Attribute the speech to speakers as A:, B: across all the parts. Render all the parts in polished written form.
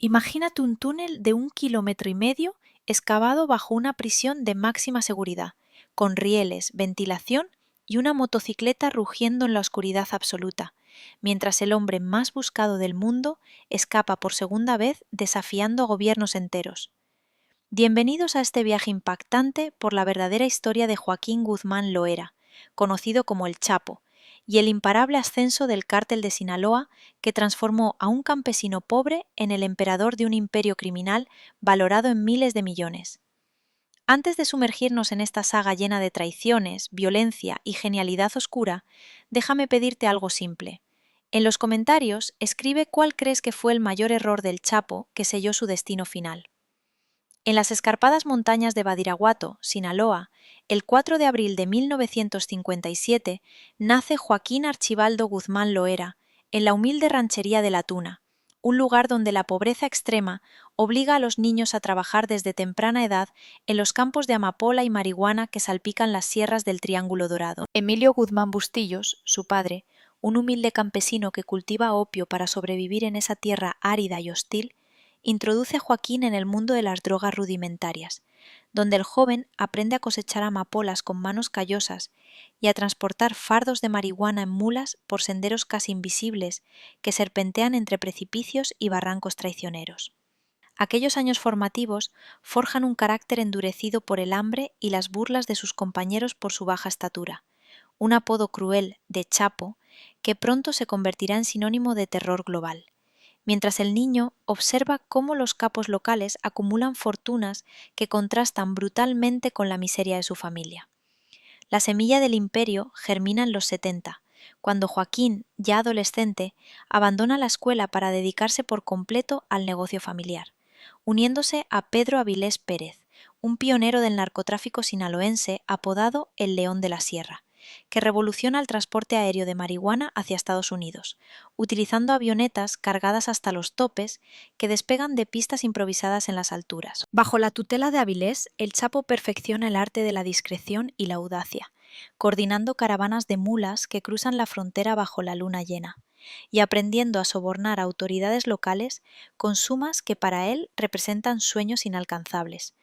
A: Imagínate un túnel de 1,5 kilómetros excavado bajo una prisión de máxima seguridad, con rieles, ventilación y una motocicleta rugiendo en la oscuridad absoluta, mientras el hombre más buscado del mundo escapa por segunda vez desafiando a gobiernos enteros. Bienvenidos a este viaje impactante por la verdadera historia de Joaquín Guzmán Loera, conocido como El Chapo, y el imparable ascenso del cártel de Sinaloa que transformó a un campesino pobre en el emperador de un imperio criminal valorado en miles de millones. Antes de sumergirnos en esta saga llena de traiciones, violencia y genialidad oscura, déjame pedirte algo simple. En los comentarios, escribe cuál crees que fue el mayor error del Chapo que selló su destino final. En las escarpadas montañas de Badiraguato, Sinaloa, el 4 de abril de 1957, nace Joaquín Archibaldo Guzmán Loera, en la humilde ranchería de La Tuna, un lugar donde la pobreza extrema obliga a los niños a trabajar desde temprana edad en los campos de amapola y marihuana que salpican las sierras del Triángulo Dorado. Emilio Guzmán Bustillos, su padre, un humilde campesino que cultiva opio para sobrevivir en esa tierra árida y hostil, introduce a Joaquín en el mundo de las drogas rudimentarias, donde el joven aprende a cosechar amapolas con manos callosas y a transportar fardos de marihuana en mulas por senderos casi invisibles que serpentean entre precipicios y barrancos traicioneros. Aquellos años formativos forjan un carácter endurecido por el hambre y las burlas de sus compañeros por su baja estatura, un apodo cruel de Chapo que pronto se convertirá en sinónimo de terror global, mientras el niño observa cómo los capos locales acumulan fortunas que contrastan brutalmente con la miseria de su familia. La semilla del imperio germina en los 70, cuando Joaquín, ya adolescente, abandona la escuela para dedicarse por completo al negocio familiar, uniéndose a Pedro Avilés Pérez, un pionero del narcotráfico sinaloense apodado el León de la Sierra, que revoluciona el transporte aéreo de marihuana hacia Estados Unidos, utilizando avionetas cargadas hasta los topes que despegan de pistas improvisadas en las alturas. Bajo la tutela de Avilés, el Chapo perfecciona el arte de la discreción y la audacia, coordinando caravanas de mulas que cruzan la frontera bajo la luna llena, y aprendiendo a sobornar a autoridades locales con sumas que para él representan sueños inalcanzables.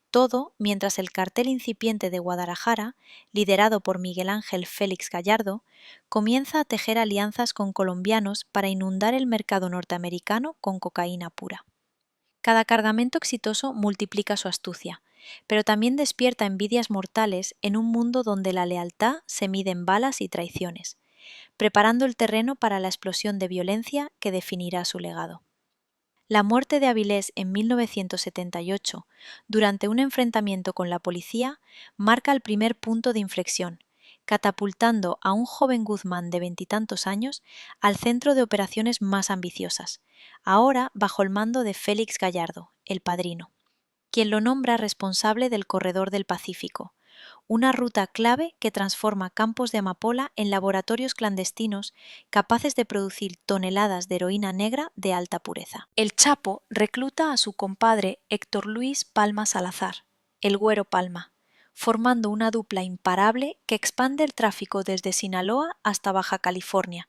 A: Todo mientras el cartel incipiente de Guadalajara, liderado por Miguel Ángel Félix Gallardo, comienza a tejer alianzas con colombianos para inundar el mercado norteamericano con cocaína pura. Cada cargamento exitoso multiplica su astucia, pero también despierta envidias mortales en un mundo donde la lealtad se mide en balas y traiciones, preparando el terreno para la explosión de violencia que definirá su legado. La muerte de Avilés en 1978, durante un enfrentamiento con la policía, marca el primer punto de inflexión, catapultando a un joven Guzmán de veintitantos años al centro de operaciones más ambiciosas, ahora bajo el mando de Félix Gallardo, el padrino, quien lo nombra responsable del Corredor del Pacífico, una ruta clave que transforma campos de amapola en laboratorios clandestinos capaces de producir toneladas de heroína negra de alta pureza. El Chapo recluta a su compadre Héctor Luis Palma Salazar, el Güero Palma, formando una dupla imparable que expande el tráfico desde Sinaloa hasta Baja California,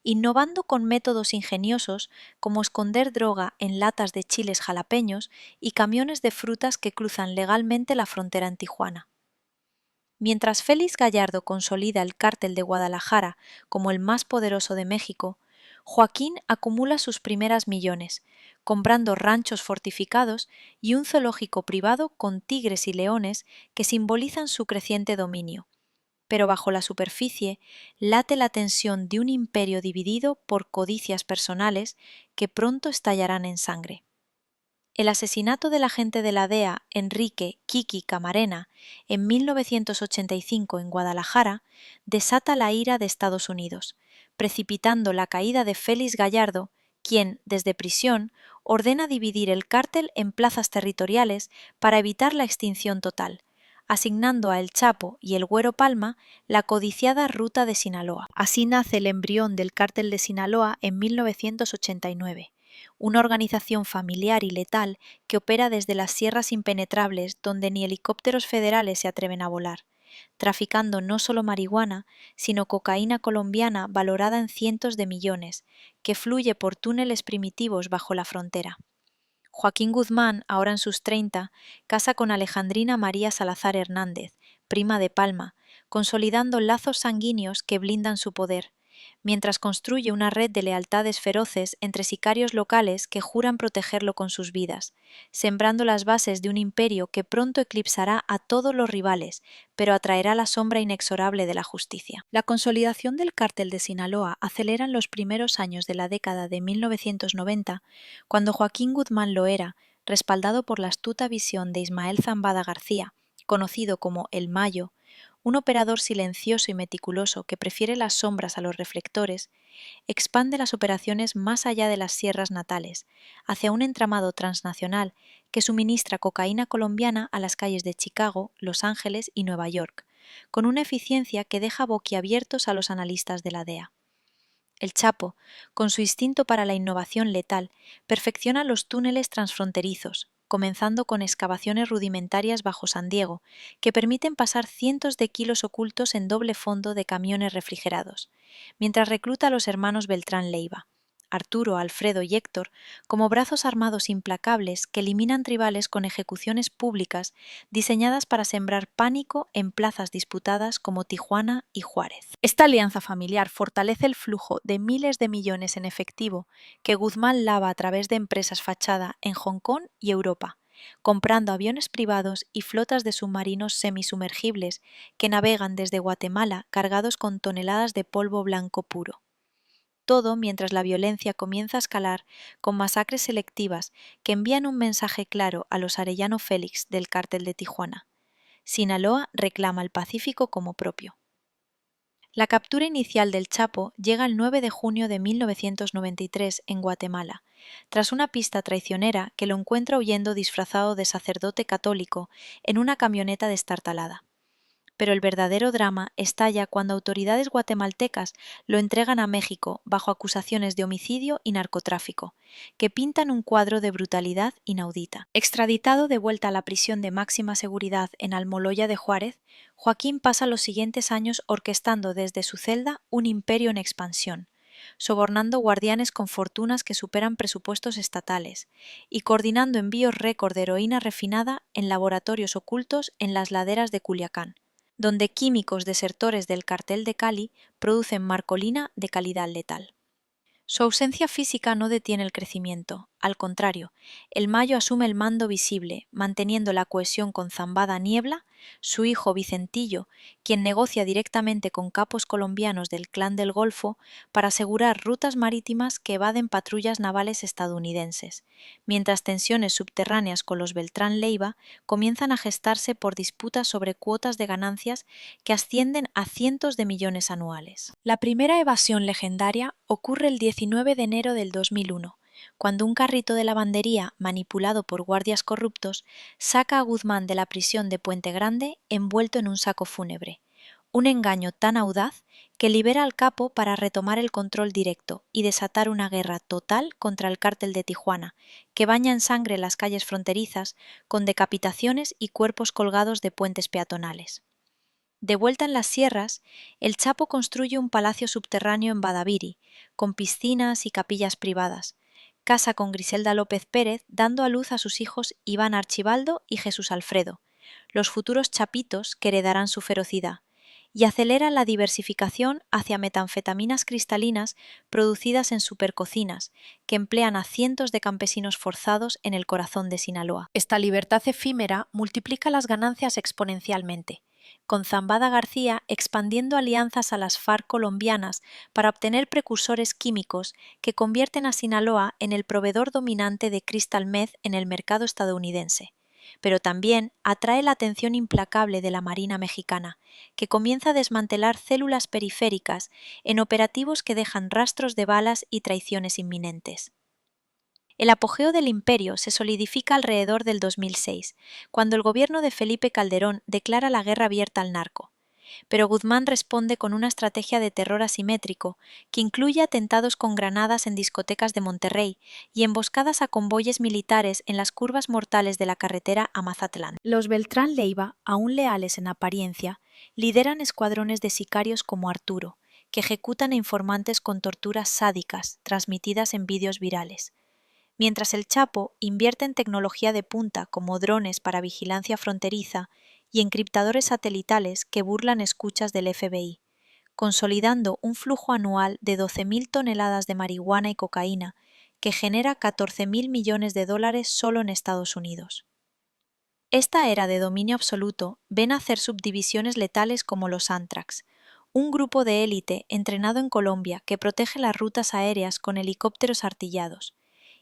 A: innovando con métodos ingeniosos como esconder droga en latas de chiles jalapeños y camiones de frutas que cruzan legalmente la frontera en Tijuana. Mientras Félix Gallardo consolida el cártel de Guadalajara como el más poderoso de México, Joaquín acumula sus primeras millones, comprando ranchos fortificados y un zoológico privado con tigres y leones que simbolizan su creciente dominio. Pero bajo la superficie late la tensión de un imperio dividido por codicias personales que pronto estallarán en sangre. El asesinato del agente de la DEA Enrique Kiki Camarena en 1985 en Guadalajara desata la ira de Estados Unidos, precipitando la caída de Félix Gallardo, quien, desde prisión, ordena dividir el cártel en plazas territoriales para evitar la extinción total, asignando a El Chapo y el Güero Palma la codiciada Ruta de Sinaloa. Así nace el embrión del cártel de Sinaloa en 1989. Una organización familiar y letal que opera desde las sierras impenetrables donde ni helicópteros federales se atreven a volar, traficando no solo marihuana, sino cocaína colombiana valorada en cientos de millones, que fluye por túneles primitivos bajo la frontera. Joaquín Guzmán, ahora en sus 30, casa con Alejandrina María Salazar Hernández, prima de Palma, consolidando lazos sanguíneos que blindan su poder, mientras construye una red de lealtades feroces entre sicarios locales que juran protegerlo con sus vidas, sembrando las bases de un imperio que pronto eclipsará a todos los rivales, pero atraerá la sombra inexorable de la justicia. La consolidación del cártel de Sinaloa acelera en los primeros años de la década de 1990, cuando Joaquín Guzmán Loera, respaldado por la astuta visión de Ismael Zambada García, conocido como El Mayo, un operador silencioso y meticuloso que prefiere las sombras a los reflectores, expande las operaciones más allá de las sierras natales, hacia un entramado transnacional que suministra cocaína colombiana a las calles de Chicago, Los Ángeles y Nueva York, con una eficiencia que deja boquiabiertos a los analistas de la DEA. El Chapo, con su instinto para la innovación letal, perfecciona los túneles transfronterizos, comenzando con excavaciones rudimentarias bajo San Diego, que permiten pasar cientos de kilos ocultos en doble fondo de camiones refrigerados, mientras recluta a los hermanos Beltrán Leiva, Arturo, Alfredo y Héctor, como brazos armados implacables que eliminan tribales con ejecuciones públicas diseñadas para sembrar pánico en plazas disputadas como Tijuana y Juárez. Esta alianza familiar fortalece el flujo de miles de millones en efectivo que Guzmán lava a través de empresas fachada en Hong Kong y Europa, comprando aviones privados y flotas de submarinos semisumergibles que navegan desde Guatemala cargados con toneladas de polvo blanco puro. Todo mientras la violencia comienza a escalar con masacres selectivas que envían un mensaje claro a los Arellano Félix del cártel de Tijuana. Sinaloa reclama el Pacífico como propio. La captura inicial del Chapo llega el 9 de junio de 1993 en Guatemala, tras una pista traicionera que lo encuentra huyendo disfrazado de sacerdote católico en una camioneta destartalada. Pero el verdadero drama estalla cuando autoridades guatemaltecas lo entregan a México bajo acusaciones de homicidio y narcotráfico, que pintan un cuadro de brutalidad inaudita. Extraditado de vuelta a la prisión de máxima seguridad en Almoloya de Juárez, Joaquín pasa los siguientes años orquestando desde su celda un imperio en expansión, sobornando guardianes con fortunas que superan presupuestos estatales y coordinando envíos récord de heroína refinada en laboratorios ocultos en las laderas de Culiacán, donde químicos desertores del cartel de Cali producen marcolina de calidad letal. Su ausencia física no detiene el crecimiento, al contrario, el Mayo asume el mando visible, manteniendo la cohesión con Zambada Niebla, su hijo Vicentillo, quien negocia directamente con capos colombianos del Clan del Golfo para asegurar rutas marítimas que evaden patrullas navales estadounidenses, mientras tensiones subterráneas con los Beltrán Leiva comienzan a gestarse por disputas sobre cuotas de ganancias que ascienden a cientos de millones anuales. La primera evasión legendaria ocurre el 19 de enero del 2001, cuando un carrito de lavandería manipulado por guardias corruptos saca a Guzmán de la prisión de Puente Grande envuelto en un saco fúnebre, un engaño tan audaz que libera al capo para retomar el control directo y desatar una guerra total contra el cártel de Tijuana, que baña en sangre las calles fronterizas con decapitaciones y cuerpos colgados de puentes peatonales. De vuelta en las sierras, el Chapo construye un palacio subterráneo en Badaviri, con piscinas y capillas privadas. Casa con Griselda López Pérez, dando a luz a sus hijos Iván Archibaldo y Jesús Alfredo, los futuros chapitos que heredarán su ferocidad, y acelera la diversificación hacia metanfetaminas cristalinas producidas en supercocinas, que emplean a cientos de campesinos forzados en el corazón de Sinaloa. Esta libertad efímera multiplica las ganancias exponencialmente, con Zambada García expandiendo alianzas a las FARC colombianas para obtener precursores químicos que convierten a Sinaloa en el proveedor dominante de crystal meth en el mercado estadounidense. Pero también atrae la atención implacable de la Marina mexicana, que comienza a desmantelar células periféricas en operativos que dejan rastros de balas y traiciones inminentes. El apogeo del imperio se solidifica alrededor del 2006, cuando el gobierno de Felipe Calderón declara la guerra abierta al narco. Pero Guzmán responde con una estrategia de terror asimétrico que incluye atentados con granadas en discotecas de Monterrey y emboscadas a convoyes militares en las curvas mortales de la carretera a Mazatlán. Los Beltrán Leiva, aún leales en apariencia, lideran escuadrones de sicarios como Arturo, que ejecutan a informantes con torturas sádicas transmitidas en vídeos virales. mientras el Chapo invierte en tecnología de punta como drones para vigilancia fronteriza y encriptadores satelitales que burlan escuchas del FBI, consolidando un flujo anual de 12.000 toneladas de marihuana y cocaína que genera 14.000 millones de dólares solo en Estados Unidos. Esta era de dominio absoluto ve nacer subdivisiones letales como los Antrax, un grupo de élite entrenado en Colombia que protege las rutas aéreas con helicópteros artillados,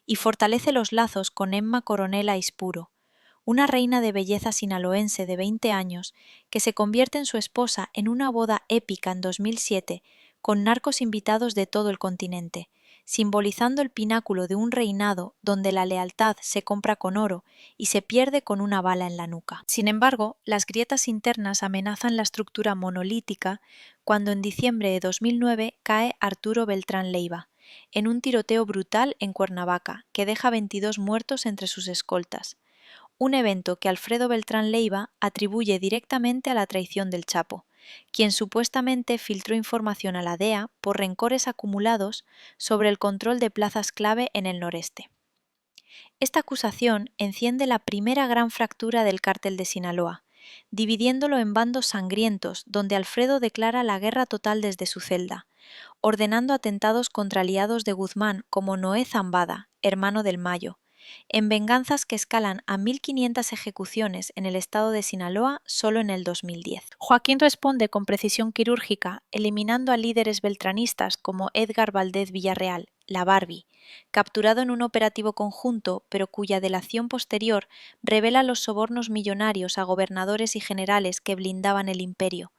A: y fortalece los lazos con Emma Coronel Aispuro, una reina de belleza sinaloense de 20 años que se convierte en su esposa en una boda épica en 2007 con narcos invitados de todo el continente, simbolizando el pináculo de un reinado donde la lealtad se compra con oro y se pierde con una bala en la nuca. Sin embargo, las grietas internas amenazan la estructura monolítica cuando en diciembre de 2009 cae Arturo Beltrán Leiva, en un tiroteo brutal en Cuernavaca que deja 22 muertos entre sus escoltas, un evento que Alfredo Beltrán Leiva atribuye directamente a la traición del Chapo, quien supuestamente filtró información a la DEA por rencores acumulados sobre el control de plazas clave en el noreste. Esta acusación enciende la primera gran fractura del cártel de Sinaloa, dividiéndolo en bandos sangrientos donde Alfredo declara la guerra total desde su celda, ordenando atentados contra aliados de Guzmán como Noé Zambada, hermano del Mayo, en venganzas que escalan a 1.500 ejecuciones en el estado de Sinaloa solo en el 2010. Joaquín responde con precisión quirúrgica, eliminando a líderes beltranistas como Edgar Valdez Villarreal, la Barbie, capturado en un operativo conjunto, pero cuya delación posterior revela los sobornos millonarios a gobernadores y generales que blindaban el imperio,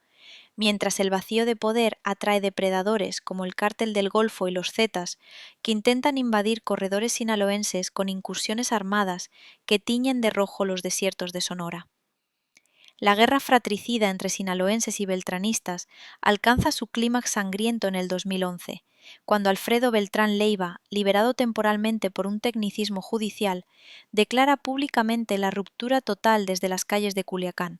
A: mientras el vacío de poder atrae depredadores como el Cártel del Golfo y los Zetas, que intentan invadir corredores sinaloenses con incursiones armadas que tiñen de rojo los desiertos de Sonora. La guerra fratricida entre sinaloenses y beltranistas alcanza su clímax sangriento en el 2011, cuando Alfredo Beltrán Leiva, liberado temporalmente por un tecnicismo judicial, declara públicamente la ruptura total desde las calles de Culiacán,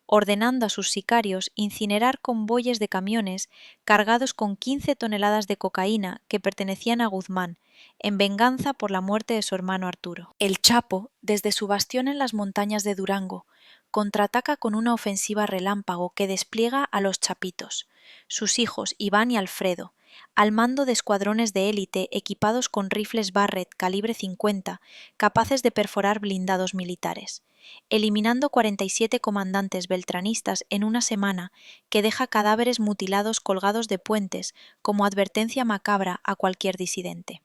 A: ordenando a sus sicarios incinerar convoyes de camiones cargados con 15 toneladas de cocaína que pertenecían a Guzmán, en venganza por la muerte de su hermano Arturo. El Chapo, desde su bastión en las montañas de Durango, contraataca con una ofensiva relámpago que despliega a los Chapitos, sus hijos Iván y Alfredo, al mando de escuadrones de élite equipados con rifles Barrett calibre 50, capaces de perforar blindados militares, eliminando 47 comandantes beltranistas en una semana que deja cadáveres mutilados colgados de puentes como advertencia macabra a cualquier disidente.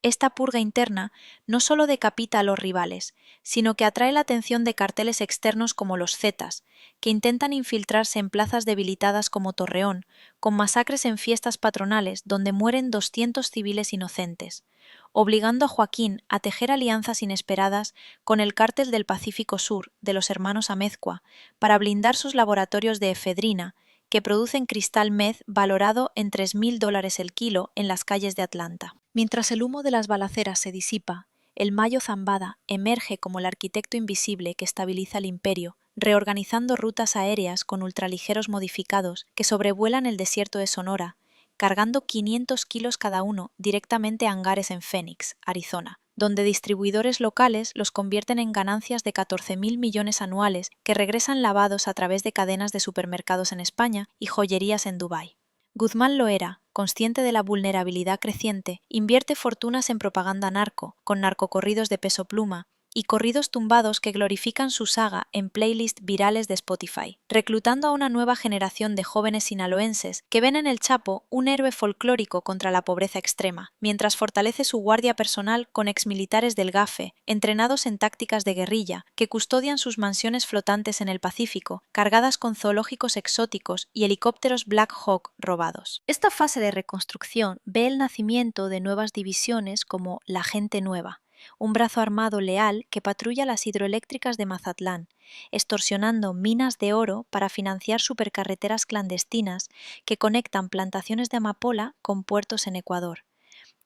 A: Esta purga interna no solo decapita a los rivales, sino que atrae la atención de carteles externos como los Zetas, que intentan infiltrarse en plazas debilitadas como Torreón, con masacres en fiestas patronales donde mueren 200 civiles inocentes, obligando a Joaquín a tejer alianzas inesperadas con el Cártel del Pacífico Sur de los hermanos Amézcoa para blindar sus laboratorios de efedrina, que producen cristal meth valorado en $3.000 el kilo en las calles de Atlanta. Mientras el humo de las balaceras se disipa, el Mayo Zambada emerge como el arquitecto invisible que estabiliza el imperio, reorganizando rutas aéreas con ultraligeros modificados que sobrevuelan el desierto de Sonora, cargando 500 kilos cada uno directamente a hangares en Phoenix, Arizona, donde distribuidores locales los convierten en ganancias de 14.000 millones anuales que regresan lavados a través de cadenas de supermercados en España y joyerías en Dubái. Guzmán Loera, consciente de la vulnerabilidad creciente, invierte fortunas en propaganda narco, con narcocorridos de Peso Pluma, y corridos tumbados que glorifican su saga en playlists virales de Spotify, reclutando a una nueva generación de jóvenes sinaloenses que ven en el Chapo un héroe folclórico contra la pobreza extrema, mientras fortalece su guardia personal con exmilitares del GAFE, entrenados en tácticas de guerrilla, que custodian sus mansiones flotantes en el Pacífico, cargadas con zoológicos exóticos y helicópteros Black Hawk robados. Esta fase de reconstrucción ve el nacimiento de nuevas divisiones como la Gente Nueva, un brazo armado leal que patrulla las hidroeléctricas de Mazatlán, extorsionando minas de oro para financiar supercarreteras clandestinas que conectan plantaciones de amapola con puertos en Ecuador.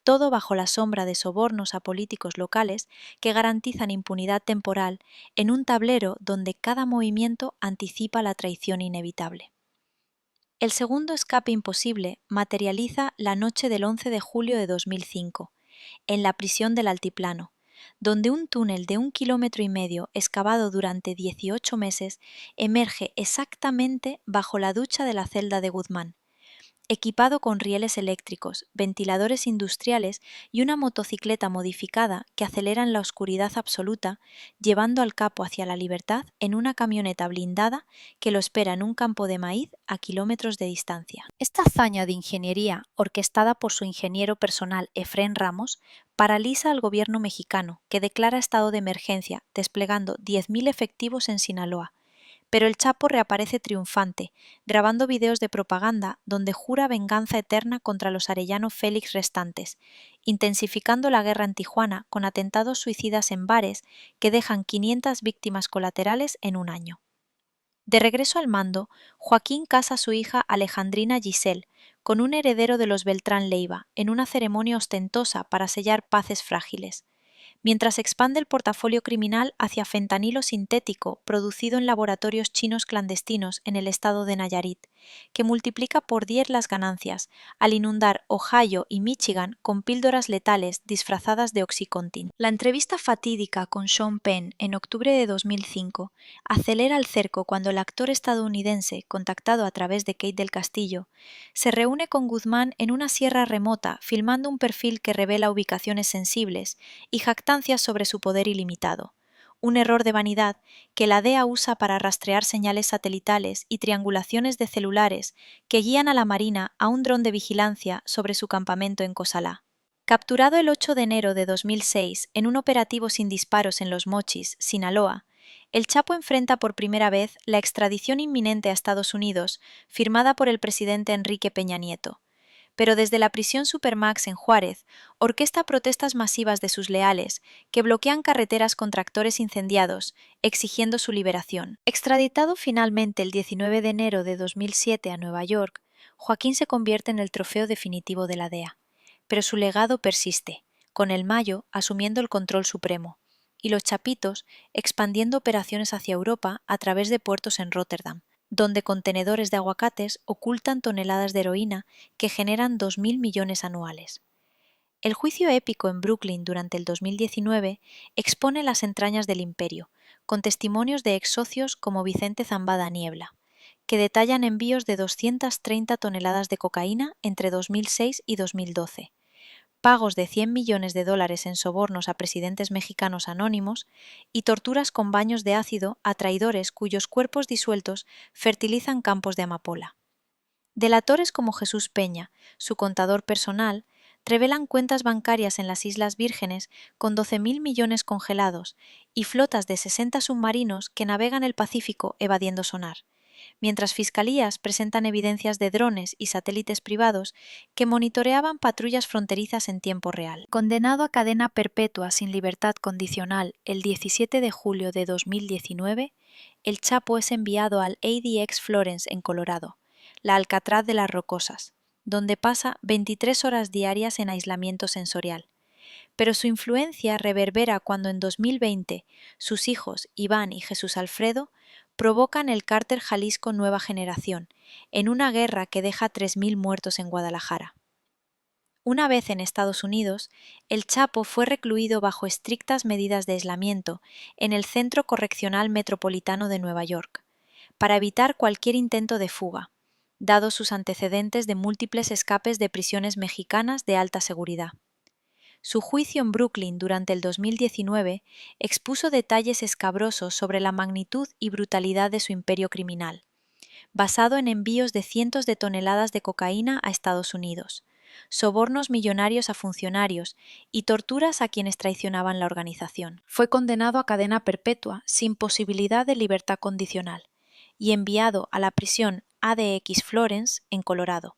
A: Todo bajo la sombra de sobornos a políticos locales que garantizan impunidad temporal en un tablero donde cada movimiento anticipa la traición inevitable. El segundo escape imposible materializa la noche del 11 de julio de 2005, en la prisión del Altiplano, donde un túnel de 1,5 km excavado durante 18 meses emerge exactamente bajo la ducha de la celda de Guzmán, equipado con rieles eléctricos, ventiladores industriales y una motocicleta modificada que acelera en la oscuridad absoluta, llevando al capo hacia la libertad en una camioneta blindada que lo espera en un campo de maíz a kilómetros de distancia. Esta hazaña de ingeniería, orquestada por su ingeniero personal Efrén Ramos, paraliza al gobierno mexicano, que declara estado de emergencia, desplegando 10.000 efectivos en Sinaloa. Pero el Chapo reaparece triunfante, grabando videos de propaganda donde jura venganza eterna contra los Arellano Félix restantes, intensificando la guerra en Tijuana con atentados suicidas en bares que dejan 500 víctimas colaterales en un año. De regreso al mando, Joaquín casa a su hija Alejandrina Giselle con un heredero de los Beltrán Leiva en una ceremonia ostentosa para sellar paces frágiles, mientras expande el portafolio criminal hacia fentanilo sintético producido en laboratorios chinos clandestinos en el estado de Nayarit, que multiplica por 10 las ganancias al inundar Ohio y Michigan con píldoras letales disfrazadas de Oxycontin. La entrevista fatídica con Sean Penn en octubre de 2005 acelera el cerco cuando el actor estadounidense, contactado a través de Kate del Castillo, se reúne con Guzmán en una sierra remota filmando un perfil que revela ubicaciones sensibles y jactancias sobre su poder ilimitado, un error de vanidad que la DEA usa para rastrear señales satelitales y triangulaciones de celulares que guían a la Marina a un dron de vigilancia sobre su campamento en Cosalá. Capturado el 8 de enero de 2006 en un operativo sin disparos en Los Mochis, Sinaloa, el Chapo enfrenta por primera vez la extradición inminente a Estados Unidos firmada por el presidente Enrique Peña Nieto. Pero desde la prisión Supermax en Juárez, orquesta protestas masivas de sus leales que bloquean carreteras con tractores incendiados, exigiendo su liberación. Extraditado finalmente el 19 de enero de 2007 a Nueva York, Joaquín se convierte en el trofeo definitivo de la DEA. Pero su legado persiste, con el Mayo asumiendo el control supremo, y los Chapitos expandiendo operaciones hacia Europa a través de puertos en Róterdam, donde contenedores de aguacates ocultan toneladas de heroína que generan 2.000 millones anuales. El juicio épico en Brooklyn durante el 2019 expone las entrañas del imperio, con testimonios de ex socios como Vicente Zambada Niebla, que detallan envíos de 230 toneladas de cocaína entre 2006 y 2012, pagos de 100 millones de dólares en sobornos a presidentes mexicanos anónimos y torturas con baños de ácido a traidores cuyos cuerpos disueltos fertilizan campos de amapola. Delatores como Jesús Peña, su contador personal, revelan cuentas bancarias en las Islas Vírgenes con 12.000 millones congelados y flotas de 60 submarinos que navegan el Pacífico evadiendo sonar, mientras fiscalías presentan evidencias de drones y satélites privados que monitoreaban patrullas fronterizas en tiempo real. Condenado a cadena perpetua sin libertad condicional el 17 de julio de 2019, el Chapo es enviado al ADX Florence en Colorado, la Alcatraz de las Rocosas, donde pasa 23 horas diarias en aislamiento sensorial. Pero su influencia reverbera cuando en 2020 sus hijos Iván y Jesús Alfredo provocan el cártel Jalisco Nueva Generación, en una guerra que deja 3.000 muertos en Guadalajara. Una vez en Estados Unidos, el Chapo fue recluido bajo estrictas medidas de aislamiento en el Centro Correccional Metropolitano de Nueva York, para evitar cualquier intento de fuga, dados sus antecedentes de múltiples escapes de prisiones mexicanas de alta seguridad. Su juicio en Brooklyn durante el 2019 expuso detalles escabrosos sobre la magnitud y brutalidad de su imperio criminal, basado en envíos de cientos de toneladas de cocaína a Estados Unidos, sobornos millonarios a funcionarios y torturas a quienes traicionaban la organización. Fue condenado a cadena perpetua sin posibilidad de libertad condicional y enviado a la prisión ADX Florence en Colorado,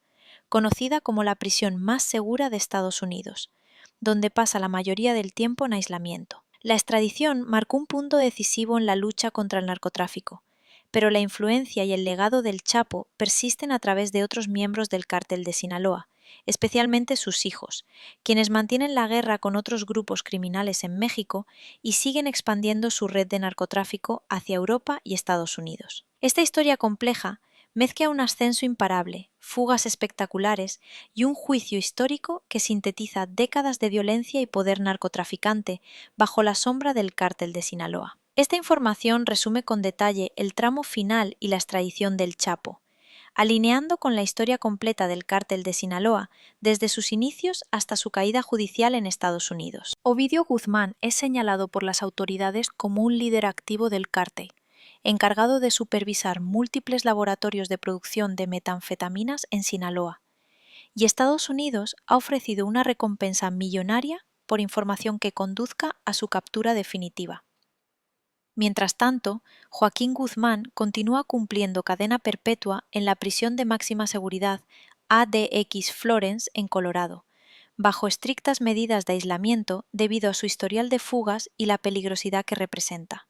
A: conocida como la prisión más segura de Estados Unidos, donde pasa la mayoría del tiempo en aislamiento. La extradición marcó un punto decisivo en la lucha contra el narcotráfico, pero la influencia y el legado del Chapo persisten a través de otros miembros del cártel de Sinaloa, especialmente sus hijos, quienes mantienen la guerra con otros grupos criminales en México y siguen expandiendo su red de narcotráfico hacia Europa y Estados Unidos. Esta historia compleja mezcla un ascenso imparable, fugas espectaculares y un juicio histórico que sintetiza décadas de violencia y poder narcotraficante bajo la sombra del cártel de Sinaloa. Esta información resume con detalle el tramo final y la extradición del Chapo, alineando con la historia completa del cártel de Sinaloa desde sus inicios hasta su caída judicial en Estados Unidos. Ovidio Guzmán es señalado por las autoridades como un líder activo del cártel, encargado de supervisar múltiples laboratorios de producción de metanfetaminas en Sinaloa, y Estados Unidos ha ofrecido una recompensa millonaria por información que conduzca a su captura definitiva. Mientras tanto, Joaquín Guzmán continúa cumpliendo cadena perpetua en la prisión de máxima seguridad ADX Florence en Colorado, bajo estrictas medidas de aislamiento debido a su historial de fugas y la peligrosidad que representa.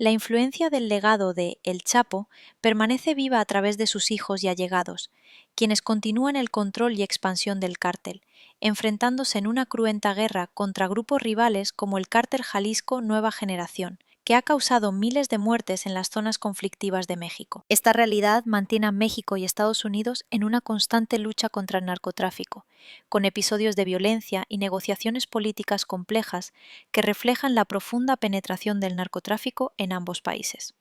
A: La influencia del legado de El Chapo permanece viva a través de sus hijos y allegados, quienes continúan el control y expansión del cártel, enfrentándose en una cruenta guerra contra grupos rivales como el Cártel Jalisco Nueva Generación, que ha causado miles de muertes en las zonas conflictivas de México. Esta realidad mantiene a México y Estados Unidos en una constante lucha contra el narcotráfico, con episodios de violencia y negociaciones políticas complejas que reflejan la profunda penetración del narcotráfico en ambos países.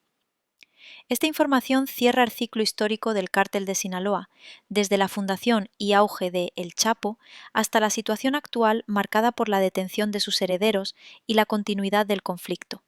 A: Esta información cierra el ciclo histórico del cártel de Sinaloa, desde la fundación y auge de El Chapo hasta la situación actual marcada por la detención de sus herederos y la continuidad del conflicto.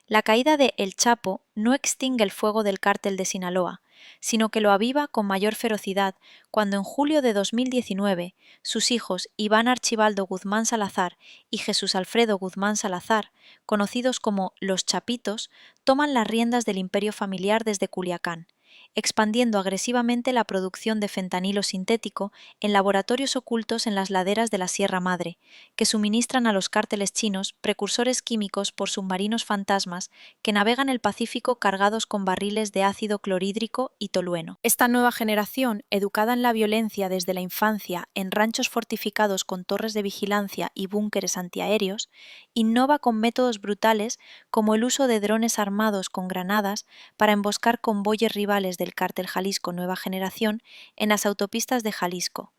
A: La caída de El Chapo no extingue el fuego del cártel de Sinaloa, sino que lo aviva con mayor ferocidad cuando en julio de 2019 sus hijos Iván Archibaldo Guzmán Salazar y Jesús Alfredo Guzmán Salazar, conocidos como Los Chapitos, toman las riendas del imperio familiar desde Culiacán, expandiendo agresivamente la producción de fentanilo sintético en laboratorios ocultos en las laderas de la Sierra Madre, que suministran a los cárteles chinos precursores químicos por submarinos fantasmas que navegan el Pacífico cargados con barriles de ácido clorhídrico y tolueno. Esta nueva generación, educada en la violencia desde la infancia en ranchos fortificados con torres de vigilancia y búnkeres antiaéreos, innova con métodos brutales como el uso de drones armados con granadas para emboscar convoyes rivales del cártel Jalisco Nueva Generación en las autopistas de Jalisco,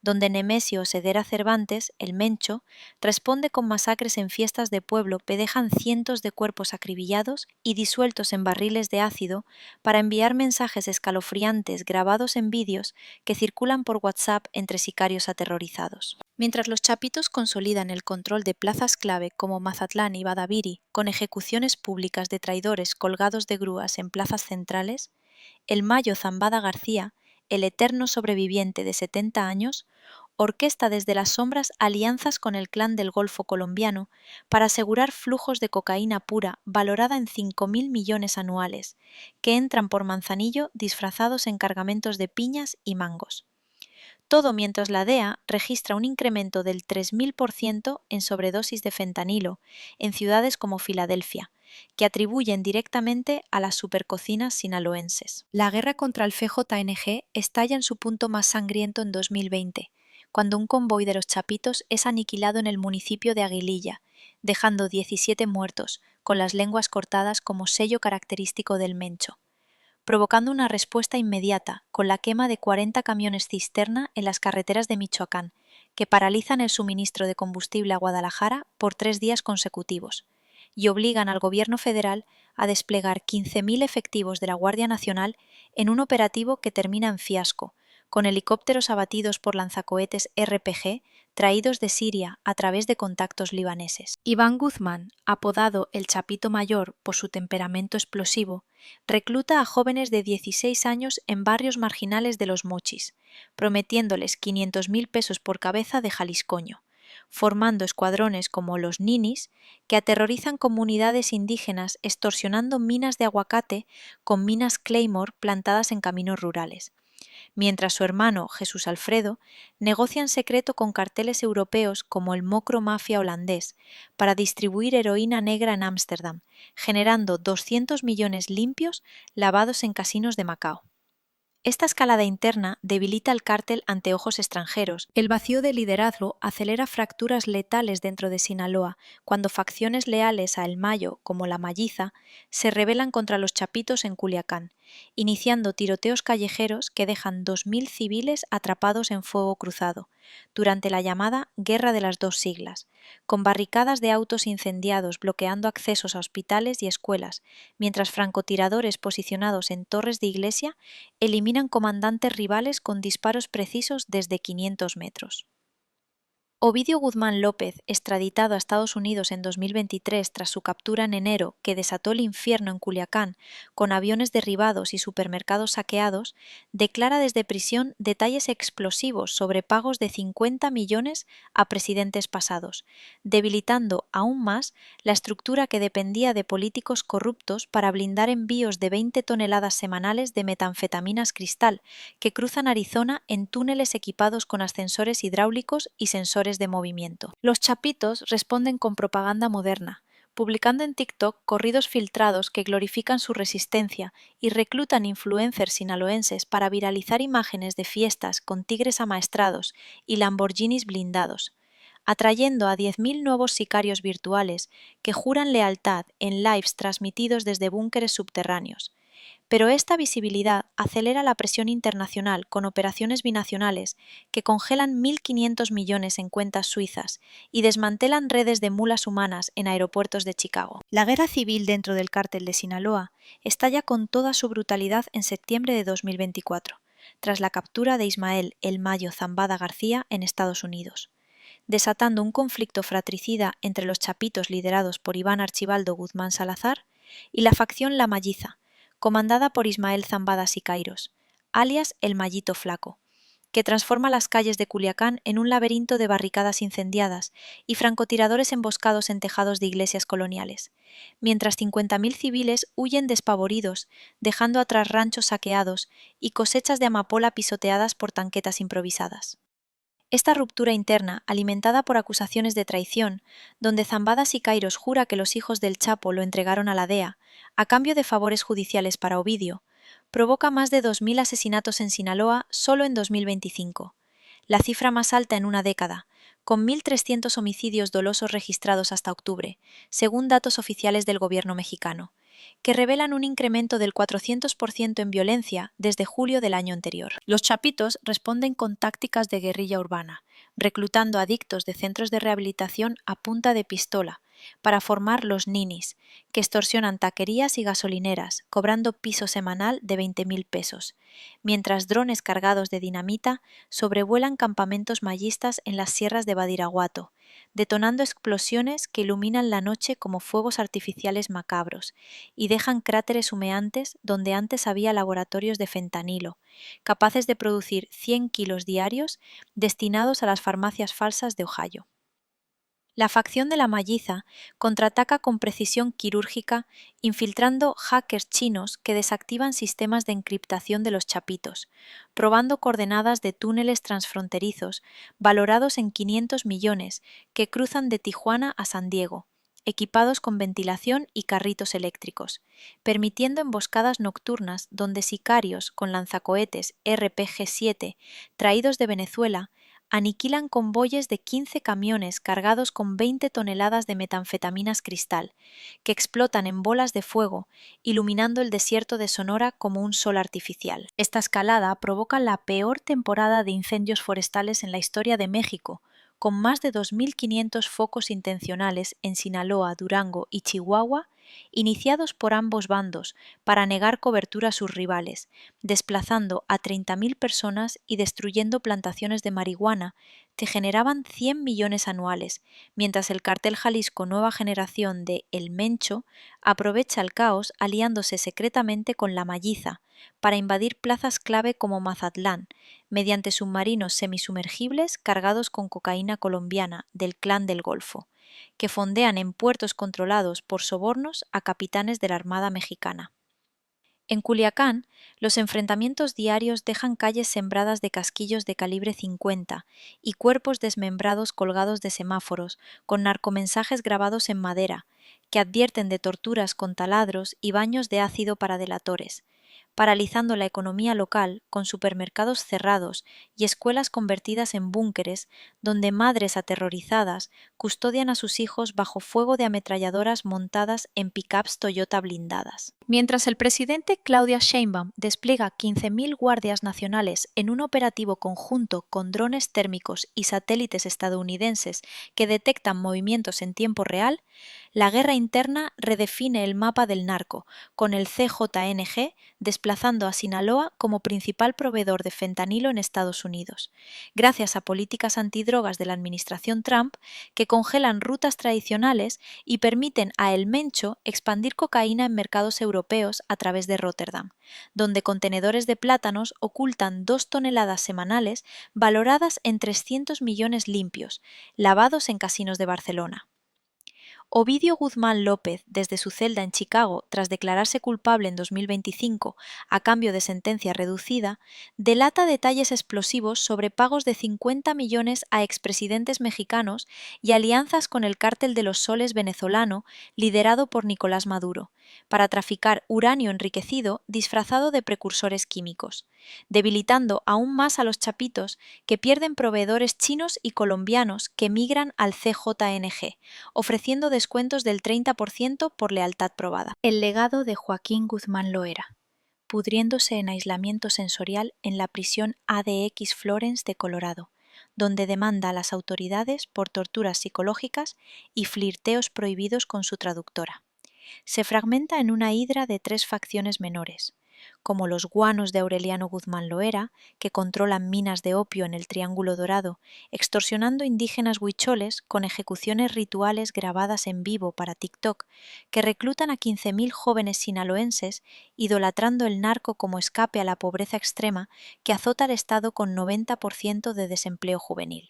A: donde Nemesio Cedera Cervantes, el Mencho, responde con masacres en fiestas de pueblo que dejan cientos de cuerpos acribillados y disueltos en barriles de ácido para enviar mensajes escalofriantes grabados en vídeos que circulan por WhatsApp entre sicarios aterrorizados. Mientras los chapitos consolidan el control de plazas clave como Mazatlán y Badaviri con ejecuciones públicas de traidores colgados de grúas en plazas centrales, el Mayo Zambada García, el eterno sobreviviente de 70 años, orquesta desde las sombras alianzas con el clan del Golfo colombiano para asegurar flujos de cocaína pura valorada en 5.000 millones anuales, que entran por Manzanillo disfrazados en cargamentos de piñas y mangos. Todo mientras la DEA registra un incremento del 3.000% en sobredosis de fentanilo en ciudades como Filadelfia, que atribuyen directamente a las supercocinas sinaloenses. La guerra contra el FJNG estalla en su punto más sangriento en 2020, cuando un convoy de los Chapitos es aniquilado en el municipio de Aguililla, dejando 17 muertos, con las lenguas cortadas como sello característico del Mencho, provocando una respuesta inmediata con la quema de 40 camiones cisterna en las carreteras de Michoacán, que paralizan el suministro de combustible a Guadalajara por 3 días consecutivos y obligan al gobierno federal a desplegar 15.000 efectivos de la Guardia Nacional en un operativo que termina en fiasco, con helicópteros abatidos por lanzacohetes RPG traídos de Siria a través de contactos libaneses. Iván Guzmán, apodado el Chapito Mayor por su temperamento explosivo, recluta a jóvenes de 16 años en barrios marginales de Los Mochis, prometiéndoles 500.000 pesos por cabeza de jaliscoño, formando escuadrones como los Ninis, que aterrorizan comunidades indígenas extorsionando minas de aguacate con minas Claymore plantadas en caminos rurales, mientras su hermano Jesús Alfredo negocia en secreto con carteles europeos como el Mocro Mafia holandés para distribuir heroína negra en Ámsterdam, generando 200 millones limpios lavados en casinos de Macao. Esta escalada interna debilita al cártel ante ojos extranjeros. El vacío de liderazgo acelera fracturas letales dentro de Sinaloa, cuando facciones leales a El Mayo, como la Malliza, se rebelan contra los Chapitos en Culiacán, iniciando tiroteos callejeros que dejan 2.000 civiles atrapados en fuego cruzado, durante la llamada Guerra de las Dos Siglas, con barricadas de autos incendiados bloqueando accesos a hospitales y escuelas, mientras francotiradores posicionados en torres de iglesia eliminan comandantes rivales con disparos precisos desde 500 metros. Ovidio Guzmán López, extraditado a Estados Unidos en 2023 tras su captura en enero que desató el infierno en Culiacán, con aviones derribados y supermercados saqueados, declara desde prisión detalles explosivos sobre pagos de 50 millones a presidentes pasados, debilitando aún más la estructura que dependía de políticos corruptos para blindar envíos de 20 toneladas semanales de metanfetaminas cristal que cruzan Arizona en túneles equipados con ascensores hidráulicos y sensores de movimiento. Los chapitos responden con propaganda moderna, publicando en TikTok corridos filtrados que glorifican su resistencia y reclutan influencers sinaloenses para viralizar imágenes de fiestas con tigres amaestrados y Lamborghinis blindados, atrayendo a 10.000 nuevos sicarios virtuales que juran lealtad en lives transmitidos desde búnkeres subterráneos. Pero esta visibilidad acelera la presión internacional con operaciones binacionales que congelan 1.500 millones en cuentas suizas y desmantelan redes de mulas humanas en aeropuertos de Chicago. La guerra civil dentro del cártel de Sinaloa estalla con toda su brutalidad en septiembre de 2024, tras la captura de Ismael El Mayo Zambada García en Estados Unidos, desatando un conflicto fratricida entre los chapitos liderados por Iván Archibaldo Guzmán Salazar y la facción La Malliza, comandada por Ismael Zambada Sicairos, alias El Mallito Flaco, que transforma las calles de Culiacán en un laberinto de barricadas incendiadas y francotiradores emboscados en tejados de iglesias coloniales, mientras 50.000 civiles huyen despavoridos, dejando atrás ranchos saqueados y cosechas de amapola pisoteadas por tanquetas improvisadas. Esta ruptura interna, alimentada por acusaciones de traición, donde Zambada Sicairos jura que los hijos del Chapo lo entregaron a la DEA, a cambio de favores judiciales para Ovidio, provoca más de 2.000 asesinatos en Sinaloa solo en 2025, la cifra más alta en una década, con 1.300 homicidios dolosos registrados hasta octubre, según datos oficiales del gobierno mexicano, que revelan un incremento del 400% en violencia desde julio del año anterior. Los chapitos responden con tácticas de guerrilla urbana, reclutando adictos de centros de rehabilitación a punta de pistola, para formar los ninis, que extorsionan taquerías y gasolineras, cobrando piso semanal de 20.000 pesos, mientras drones cargados de dinamita sobrevuelan campamentos mallistas en las sierras de Badiraguato, detonando explosiones que iluminan la noche como fuegos artificiales macabros y dejan cráteres humeantes donde antes había laboratorios de fentanilo, capaces de producir 100 kilos diarios destinados a las farmacias falsas de Ohio. La facción de La Malliza contraataca con precisión quirúrgica, infiltrando hackers chinos que desactivan sistemas de encriptación de los chapitos, probando coordenadas de túneles transfronterizos valorados en 500 millones que cruzan de Tijuana a San Diego, equipados con ventilación y carritos eléctricos, permitiendo emboscadas nocturnas donde sicarios con lanzacohetes RPG-7 traídos de Venezuela aniquilan convoyes de 15 camiones cargados con 20 toneladas de metanfetaminas cristal, que explotan en bolas de fuego, iluminando el desierto de Sonora como un sol artificial. Esta escalada provoca la peor temporada de incendios forestales en la historia de México, con más de 2.500 focos intencionales en Sinaloa, Durango y Chihuahua, iniciados por ambos bandos para negar cobertura a sus rivales, desplazando a 30.000 personas y destruyendo plantaciones de marihuana que generaban 100 millones anuales, mientras el cartel Jalisco Nueva Generación de El Mencho aprovecha el caos aliándose secretamente con La Malliza para invadir plazas clave como Mazatlán, mediante submarinos semisumergibles cargados con cocaína colombiana del Clan del Golfo, que fondean en puertos controlados por sobornos a capitanes de la Armada Mexicana. En Culiacán, los enfrentamientos diarios dejan calles sembradas de casquillos de calibre 50 y cuerpos desmembrados colgados de semáforos con narcomensajes grabados en madera, que advierten de torturas con taladros y baños de ácido para delatores, paralizando la economía local con supermercados cerrados y escuelas convertidas en búnkeres donde madres aterrorizadas custodian a sus hijos bajo fuego de ametralladoras montadas en pickups Toyota blindadas. Mientras el presidente Claudia Sheinbaum despliega 15.000 guardias nacionales en un operativo conjunto con drones térmicos y satélites estadounidenses que detectan movimientos en tiempo real, la guerra interna redefine el mapa del narco, con el CJNG desplazando a Sinaloa como principal proveedor de fentanilo en Estados Unidos, gracias a políticas antidrogas de la administración Trump que congelan rutas tradicionales y permiten a El Mencho expandir cocaína en mercados europeos a través de Rotterdam, donde contenedores de plátanos ocultan 2 toneladas semanales valoradas en 300 millones limpios, lavados en casinos de Barcelona. Ovidio Guzmán López, desde su celda en Chicago, tras declararse culpable en 2025 a cambio de sentencia reducida, delata detalles explosivos sobre pagos de 50 millones a expresidentes mexicanos y alianzas con el Cártel de los Soles venezolano, liderado por Nicolás Maduro, para traficar uranio enriquecido disfrazado de precursores químicos, debilitando aún más a los chapitos que pierden proveedores chinos y colombianos que migran al CJNG, ofreciendo descuentos del 30% por lealtad probada. El legado de Joaquín Guzmán Loera, pudriéndose en aislamiento sensorial en la prisión ADX Florence de Colorado, donde demanda a las autoridades por torturas psicológicas y flirteos prohibidos con su traductora. Se fragmenta en una hidra de 3 facciones menores, como los guanos de Aureliano Guzmán Loera, que controlan minas de opio en el Triángulo Dorado, extorsionando indígenas huicholes con ejecuciones rituales grabadas en vivo para TikTok, que reclutan a 15.000 jóvenes sinaloenses, idolatrando el narco como escape a la pobreza extrema que azota al Estado con 90% de desempleo juvenil.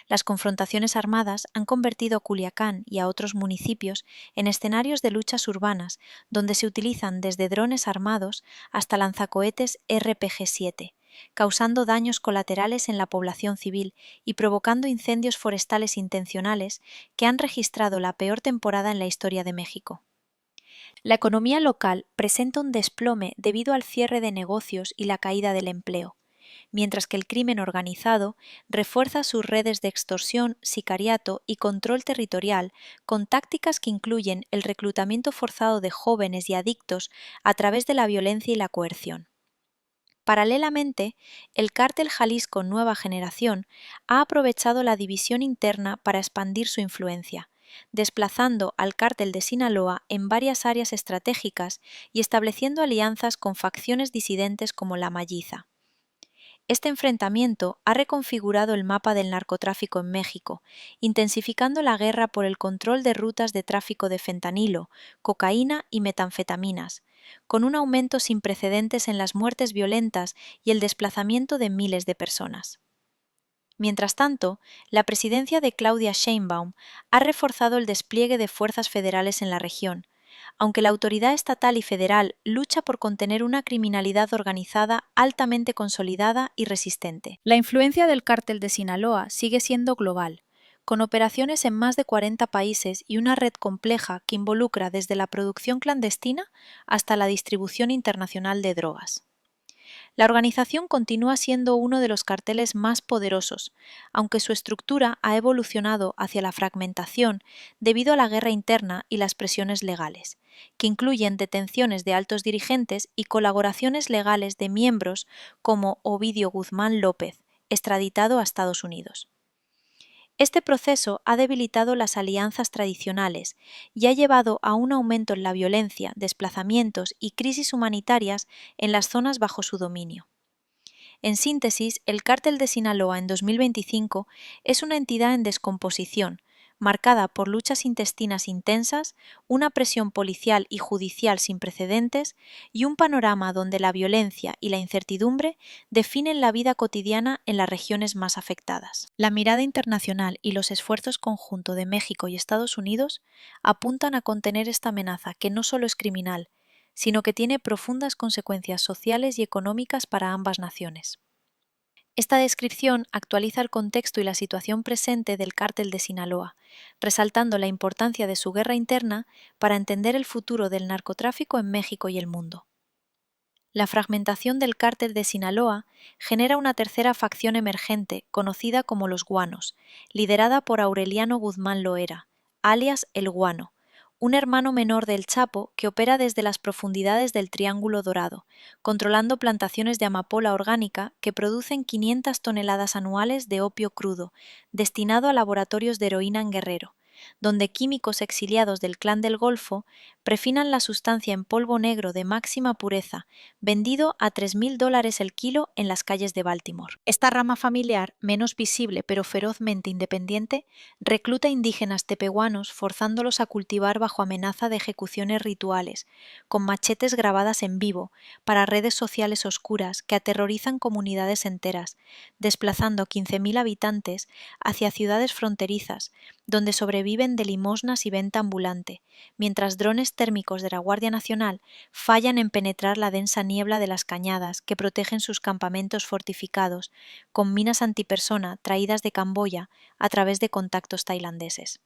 A: Las confrontaciones armadas han convertido a Culiacán y a otros municipios en escenarios de luchas urbanas, donde se utilizan desde drones armados hasta lanzacohetes RPG-7, causando daños colaterales en la población civil y provocando incendios forestales intencionales que han registrado la peor temporada en la historia de México. La economía local presenta un desplome debido al cierre de negocios y la caída del empleo, mientras que el crimen organizado refuerza sus redes de extorsión, sicariato y control territorial con tácticas que incluyen el reclutamiento forzado de jóvenes y adictos a través de la violencia y la coerción. Paralelamente, el cártel Jalisco Nueva Generación ha aprovechado la división interna para expandir su influencia, desplazando al cártel de Sinaloa en varias áreas estratégicas y estableciendo alianzas con facciones disidentes como la Malliza. Este enfrentamiento ha reconfigurado el mapa del narcotráfico en México, intensificando la guerra por el control de rutas de tráfico de fentanilo, cocaína y metanfetaminas, con un aumento sin precedentes en las muertes violentas y el desplazamiento de miles de personas. Mientras tanto, la presidencia de Claudia Sheinbaum ha reforzado el despliegue de fuerzas federales en la región, aunque la autoridad estatal y federal lucha por contener una criminalidad organizada altamente consolidada y resistente. La influencia del cártel de Sinaloa sigue siendo global, con operaciones en más de 40 países y una red compleja que involucra desde la producción clandestina hasta la distribución internacional de drogas. La organización continúa siendo uno de los carteles más poderosos, aunque su estructura ha evolucionado hacia la fragmentación debido a la guerra interna y las presiones legales, que incluyen detenciones de altos dirigentes y colaboraciones legales de miembros como Ovidio Guzmán López, extraditado a Estados Unidos. Este proceso ha debilitado las alianzas tradicionales y ha llevado a un aumento en la violencia, desplazamientos y crisis humanitarias en las zonas bajo su dominio. En síntesis, el Cártel de Sinaloa en 2025 es una entidad en descomposición, marcada por luchas intestinas intensas, una presión policial y judicial sin precedentes y un panorama donde la violencia y la incertidumbre definen la vida cotidiana en las regiones más afectadas. La mirada internacional y los esfuerzos conjuntos de México y Estados Unidos apuntan a contener esta amenaza que no solo es criminal, sino que tiene profundas consecuencias sociales y económicas para ambas naciones. Esta descripción actualiza el contexto y la situación presente del Cártel de Sinaloa, resaltando la importancia de su guerra interna para entender el futuro del narcotráfico en México y el mundo. La fragmentación del cártel de Sinaloa genera una tercera facción emergente conocida como los Guanos, liderada por Aureliano Guzmán Loera, alias El Guano, un hermano menor del Chapo que opera desde las profundidades del Triángulo Dorado, controlando plantaciones de amapola orgánica que producen 500 toneladas anuales de opio crudo, destinado a laboratorios de heroína en Guerrero, donde químicos exiliados del Clan del Golfo prefinan la sustancia en polvo negro de máxima pureza, vendido a $3.000 el kilo en las calles de Baltimore. Esta rama familiar, menos visible pero ferozmente independiente, recluta indígenas tepehuanos forzándolos a cultivar bajo amenaza de ejecuciones rituales, con machetes grabadas en vivo, para redes sociales oscuras que aterrorizan comunidades enteras, desplazando 15.000 habitantes hacia ciudades fronterizas, donde sobreviven de limosnas y venta ambulante, mientras drones térmicos de la Guardia Nacional fallan en penetrar la densa niebla de las cañadas que protegen sus campamentos fortificados, con minas antipersona traídas de Camboya a través de contactos tailandeses.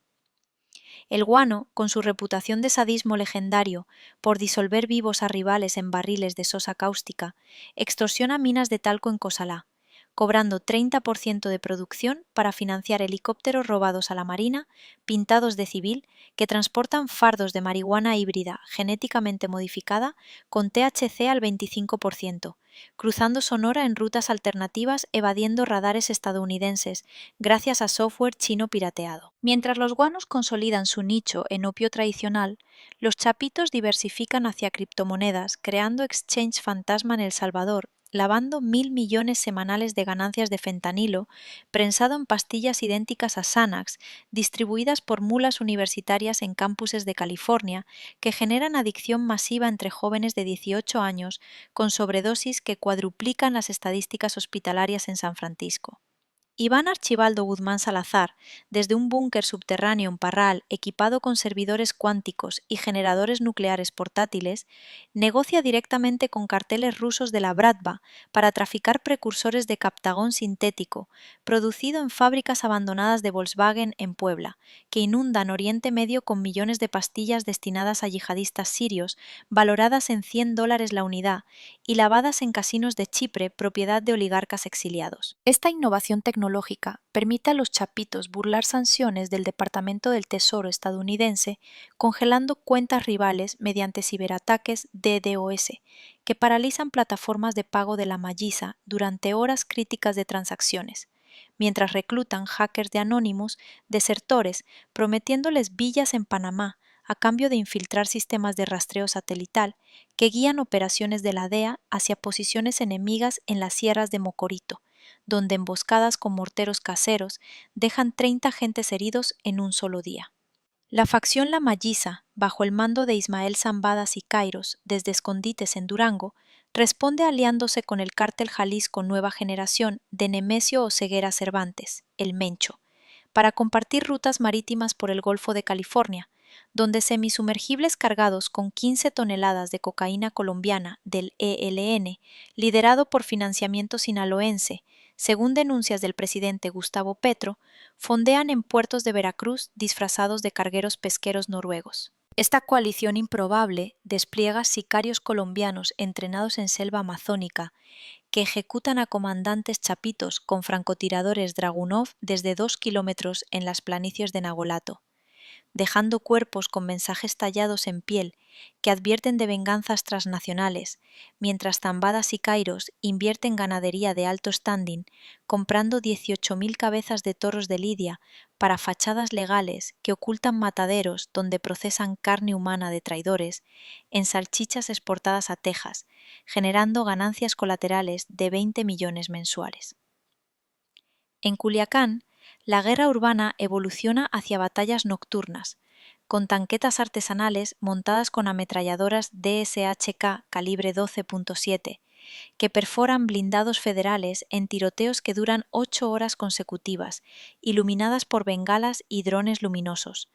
A: El guano, con su reputación de sadismo legendario por disolver vivos a rivales en barriles de sosa cáustica, extorsiona minas de talco en Cosalá, cobrando 30% de producción para financiar helicópteros robados a la Marina, pintados de civil, que transportan fardos de marihuana híbrida genéticamente modificada con THC al 25%, cruzando Sonora en rutas alternativas evadiendo radares estadounidenses gracias a software chino pirateado. Mientras los guanos consolidan su nicho en opio tradicional, los chapitos diversifican hacia criptomonedas, creando exchange fantasma en El Salvador, lavando 1.000 millones semanales de ganancias de fentanilo, prensado en pastillas idénticas a Xanax, distribuidas por mulas universitarias en campuses de California, que generan adicción masiva entre jóvenes de 18 años, con sobredosis que cuadruplican las estadísticas hospitalarias en San Francisco. Iván Archibaldo Guzmán Salazar, desde un búnker subterráneo en Parral equipado con servidores cuánticos y generadores nucleares portátiles, negocia directamente con carteles rusos de la Bratva para traficar precursores de Captagón sintético, producido en fábricas abandonadas de Volkswagen en Puebla, que inundan Oriente Medio con millones de pastillas destinadas a yihadistas sirios, valoradas en $100 la unidad, y lavadas en casinos de Chipre, propiedad de oligarcas exiliados. Esta innovación tecnológica permite a los chapitos burlar sanciones del Departamento del Tesoro estadounidense, congelando cuentas rivales mediante ciberataques DDoS, que paralizan plataformas de pago de la Malliza durante horas críticas de transacciones, mientras reclutan hackers de Anonymous, desertores, prometiéndoles villas en Panamá a cambio de infiltrar sistemas de rastreo satelital que guían operaciones de la DEA hacia posiciones enemigas en las sierras de Mocorito, donde emboscadas con morteros caseros dejan 30 agentes heridos en un solo día. La facción La Malliza, bajo el mando de Ismael Zambadas y Kairos, desde escondites en Durango, responde aliándose con el cártel Jalisco Nueva Generación de Nemesio Oseguera Cervantes, el Mencho, para compartir rutas marítimas por el Golfo de California, donde semisumergibles cargados con 15 toneladas de cocaína colombiana del ELN, liderado por financiamiento sinaloense, según denuncias del presidente Gustavo Petro, fondean en puertos de Veracruz disfrazados de cargueros pesqueros noruegos. Esta coalición improbable despliega sicarios colombianos entrenados en selva amazónica que ejecutan a comandantes chapitos con francotiradores Dragunov desde 2 kilómetros en las planicies de Nagolato, dejando cuerpos con mensajes tallados en piel que advierten de venganzas transnacionales, mientras Zambadas y Kairos invierten ganadería de alto standing, comprando 18.000 cabezas de toros de lidia para fachadas legales que ocultan mataderos donde procesan carne humana de traidores, en salchichas exportadas a Texas, generando ganancias colaterales de 20 millones mensuales. En Culiacán, la guerra urbana evoluciona hacia batallas nocturnas, con tanquetas artesanales montadas con ametralladoras DSHK calibre 12.7, que perforan blindados federales en tiroteos que duran 8 horas consecutivas, iluminadas por bengalas y drones luminosos,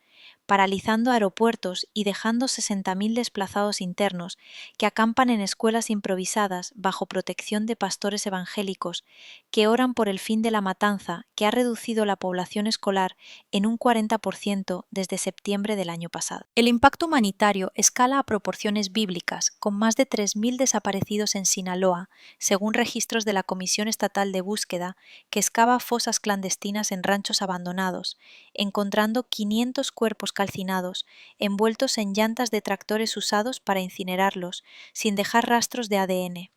A: paralizando aeropuertos y dejando 60.000 desplazados internos que acampan en escuelas improvisadas bajo protección de pastores evangélicos que oran por el fin de la matanza que ha reducido la población escolar en un 40% desde septiembre del año pasado. El impacto humanitario escala a proporciones bíblicas, con más de 3.000 desaparecidos en Sinaloa, según registros de la Comisión Estatal de Búsqueda, que excava fosas clandestinas en ranchos abandonados, encontrando 500 cuerpos calcinados, envueltos en llantas de tractores usados para incinerarlos, sin dejar rastros de ADN,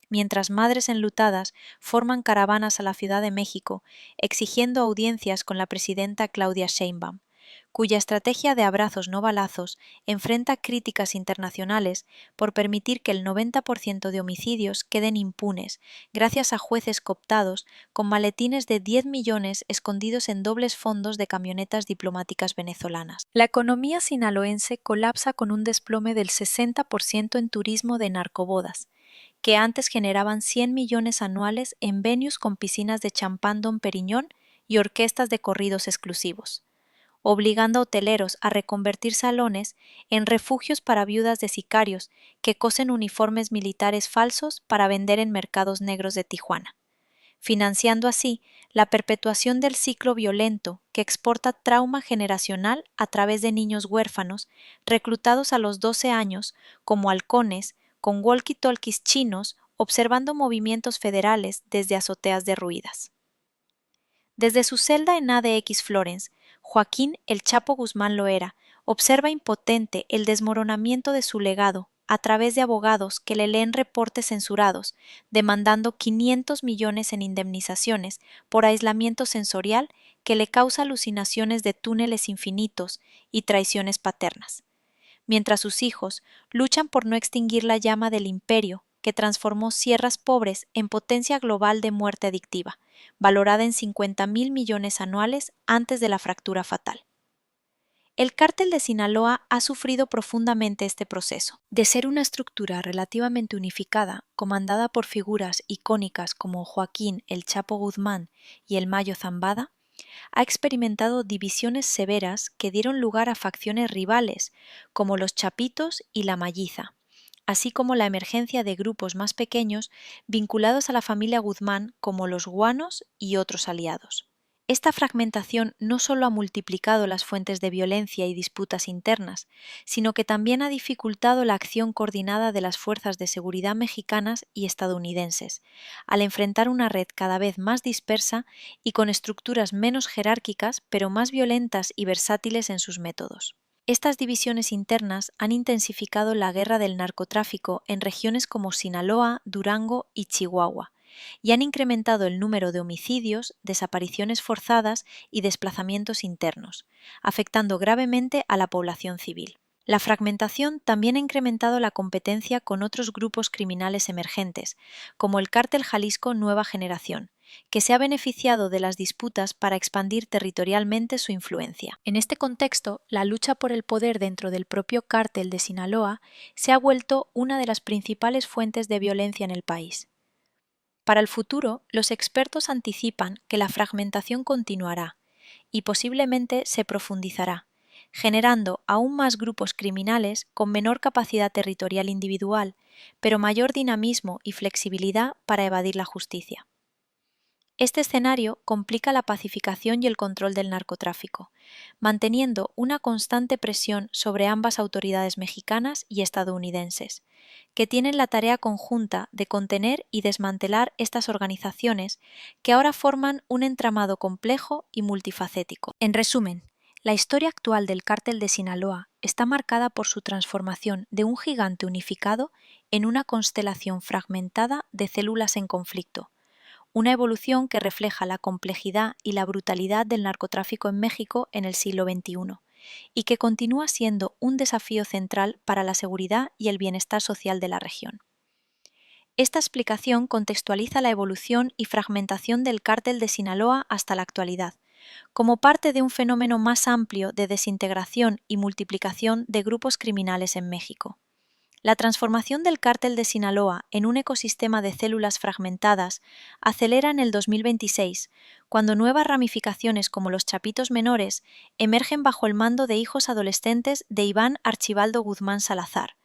A: mientras madres enlutadas forman caravanas a la Ciudad de México, exigiendo audiencias con la presidenta Claudia Sheinbaum, cuya estrategia de abrazos no balazos enfrenta críticas internacionales por permitir que el 90% de homicidios queden impunes gracias a jueces cooptados con maletines de 10 millones escondidos en dobles fondos de camionetas diplomáticas venezolanas. La economía sinaloense colapsa con un desplome del 60% en turismo de narcobodas, que antes generaban 100 millones anuales en venues con piscinas de champán Dom Periñón y orquestas de corridos exclusivos, obligando a hoteleros a reconvertir salones en refugios para viudas de sicarios que cosen uniformes militares falsos para vender en mercados negros de Tijuana, financiando así la perpetuación del ciclo violento que exporta trauma generacional a través de niños huérfanos reclutados a los 12 años como halcones con walkie-talkies chinos observando movimientos federales desde azoteas derruidas. Desde su celda en ADX Florence, Joaquín El Chapo Guzmán Loera observa impotente el desmoronamiento de su legado a través de abogados que le leen reportes censurados, demandando 500 millones en indemnizaciones por aislamiento sensorial que le causa alucinaciones de túneles infinitos y traiciones paternas, mientras sus hijos luchan por no extinguir la llama del imperio que transformó Sierras Pobres en potencia global de muerte adictiva, valorada en 50.000 millones anuales antes de la fractura fatal. El cártel de Sinaloa ha sufrido profundamente este proceso. De ser una estructura relativamente unificada, comandada por figuras icónicas como Joaquín El Chapo Guzmán y el Mayo Zambada, ha experimentado divisiones severas que dieron lugar a facciones rivales, como los Chapitos y la Malliza, así como la emergencia de grupos más pequeños vinculados a la familia Guzmán como los Guanos y otros aliados. Esta fragmentación no solo ha multiplicado las fuentes de violencia y disputas internas, sino que también ha dificultado la acción coordinada de las fuerzas de seguridad mexicanas y estadounidenses, al enfrentar una red cada vez más dispersa y con estructuras menos jerárquicas, pero más violentas y versátiles en sus métodos. Estas divisiones internas han intensificado la guerra del narcotráfico en regiones como Sinaloa, Durango y Chihuahua, y han incrementado el número de homicidios, desapariciones forzadas y desplazamientos internos, afectando gravemente a la población civil. La fragmentación también ha incrementado la competencia con otros grupos criminales emergentes, como el Cártel Jalisco Nueva Generación, que se ha beneficiado de las disputas para expandir territorialmente su influencia. En este contexto, la lucha por el poder dentro del propio cártel de Sinaloa se ha vuelto una de las principales fuentes de violencia en el país. Para el futuro, los expertos anticipan que la fragmentación continuará y posiblemente se profundizará, generando aún más grupos criminales con menor capacidad territorial individual, pero mayor dinamismo y flexibilidad para evadir la justicia. Este escenario complica la pacificación y el control del narcotráfico, manteniendo una constante presión sobre ambas autoridades mexicanas y estadounidenses, que tienen la tarea conjunta de contener y desmantelar estas organizaciones que ahora forman un entramado complejo y multifacético. En resumen, la historia actual del cártel de Sinaloa está marcada por su transformación de un gigante unificado en una constelación fragmentada de células en conflicto, una evolución que refleja la complejidad y la brutalidad del narcotráfico en México en el siglo XXI y que continúa siendo un desafío central para la seguridad y el bienestar social de la región. Esta explicación contextualiza la evolución y fragmentación del cártel de Sinaloa hasta la actualidad, como parte de un fenómeno más amplio de desintegración y multiplicación de grupos criminales en México. La transformación del cártel de Sinaloa en un ecosistema de células fragmentadas acelera en el 2026, cuando nuevas ramificaciones como los Chapitos Menores emergen bajo el mando de hijos adolescentes de Iván Archibaldo Guzmán Salazar,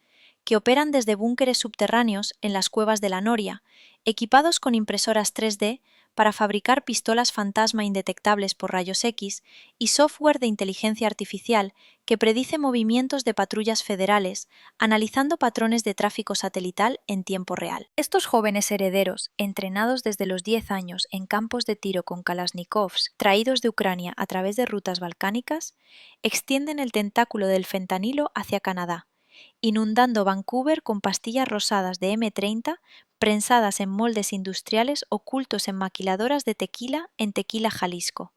A: que operan desde búnkeres subterráneos en las cuevas de la Noria, equipados con impresoras 3D para fabricar pistolas fantasma indetectables por rayos X y software de inteligencia artificial que predice movimientos de patrullas federales, analizando patrones de tráfico satelital en tiempo real. Estos jóvenes herederos, entrenados desde los 10 años en campos de tiro con Kalashnikovs traídos de Ucrania a través de rutas balcánicas, extienden el tentáculo del fentanilo hacia Canadá, inundando Vancouver con pastillas rosadas de M30 prensadas en moldes industriales ocultos en maquiladoras de tequila en Tequila, Jalisco,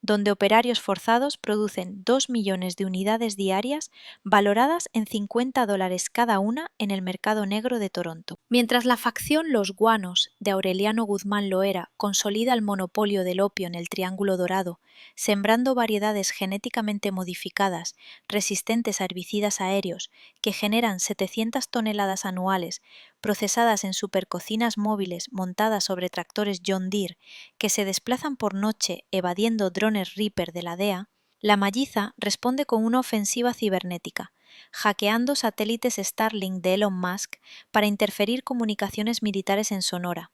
A: donde operarios forzados producen 2 millones de unidades diarias valoradas en $50 cada una en el mercado negro de Toronto. Mientras la facción Los Guanos de Aureliano Guzmán Loera consolida el monopolio del opio en el Triángulo Dorado, sembrando variedades genéticamente modificadas resistentes a herbicidas aéreos que generan 700 toneladas anuales, procesadas en supercocinas móviles montadas sobre tractores John Deere que se desplazan por noche evadiendo drones Reaper de la DEA, la Malliza responde con una ofensiva cibernética, hackeando satélites Starlink de Elon Musk para interferir comunicaciones militares en Sonora,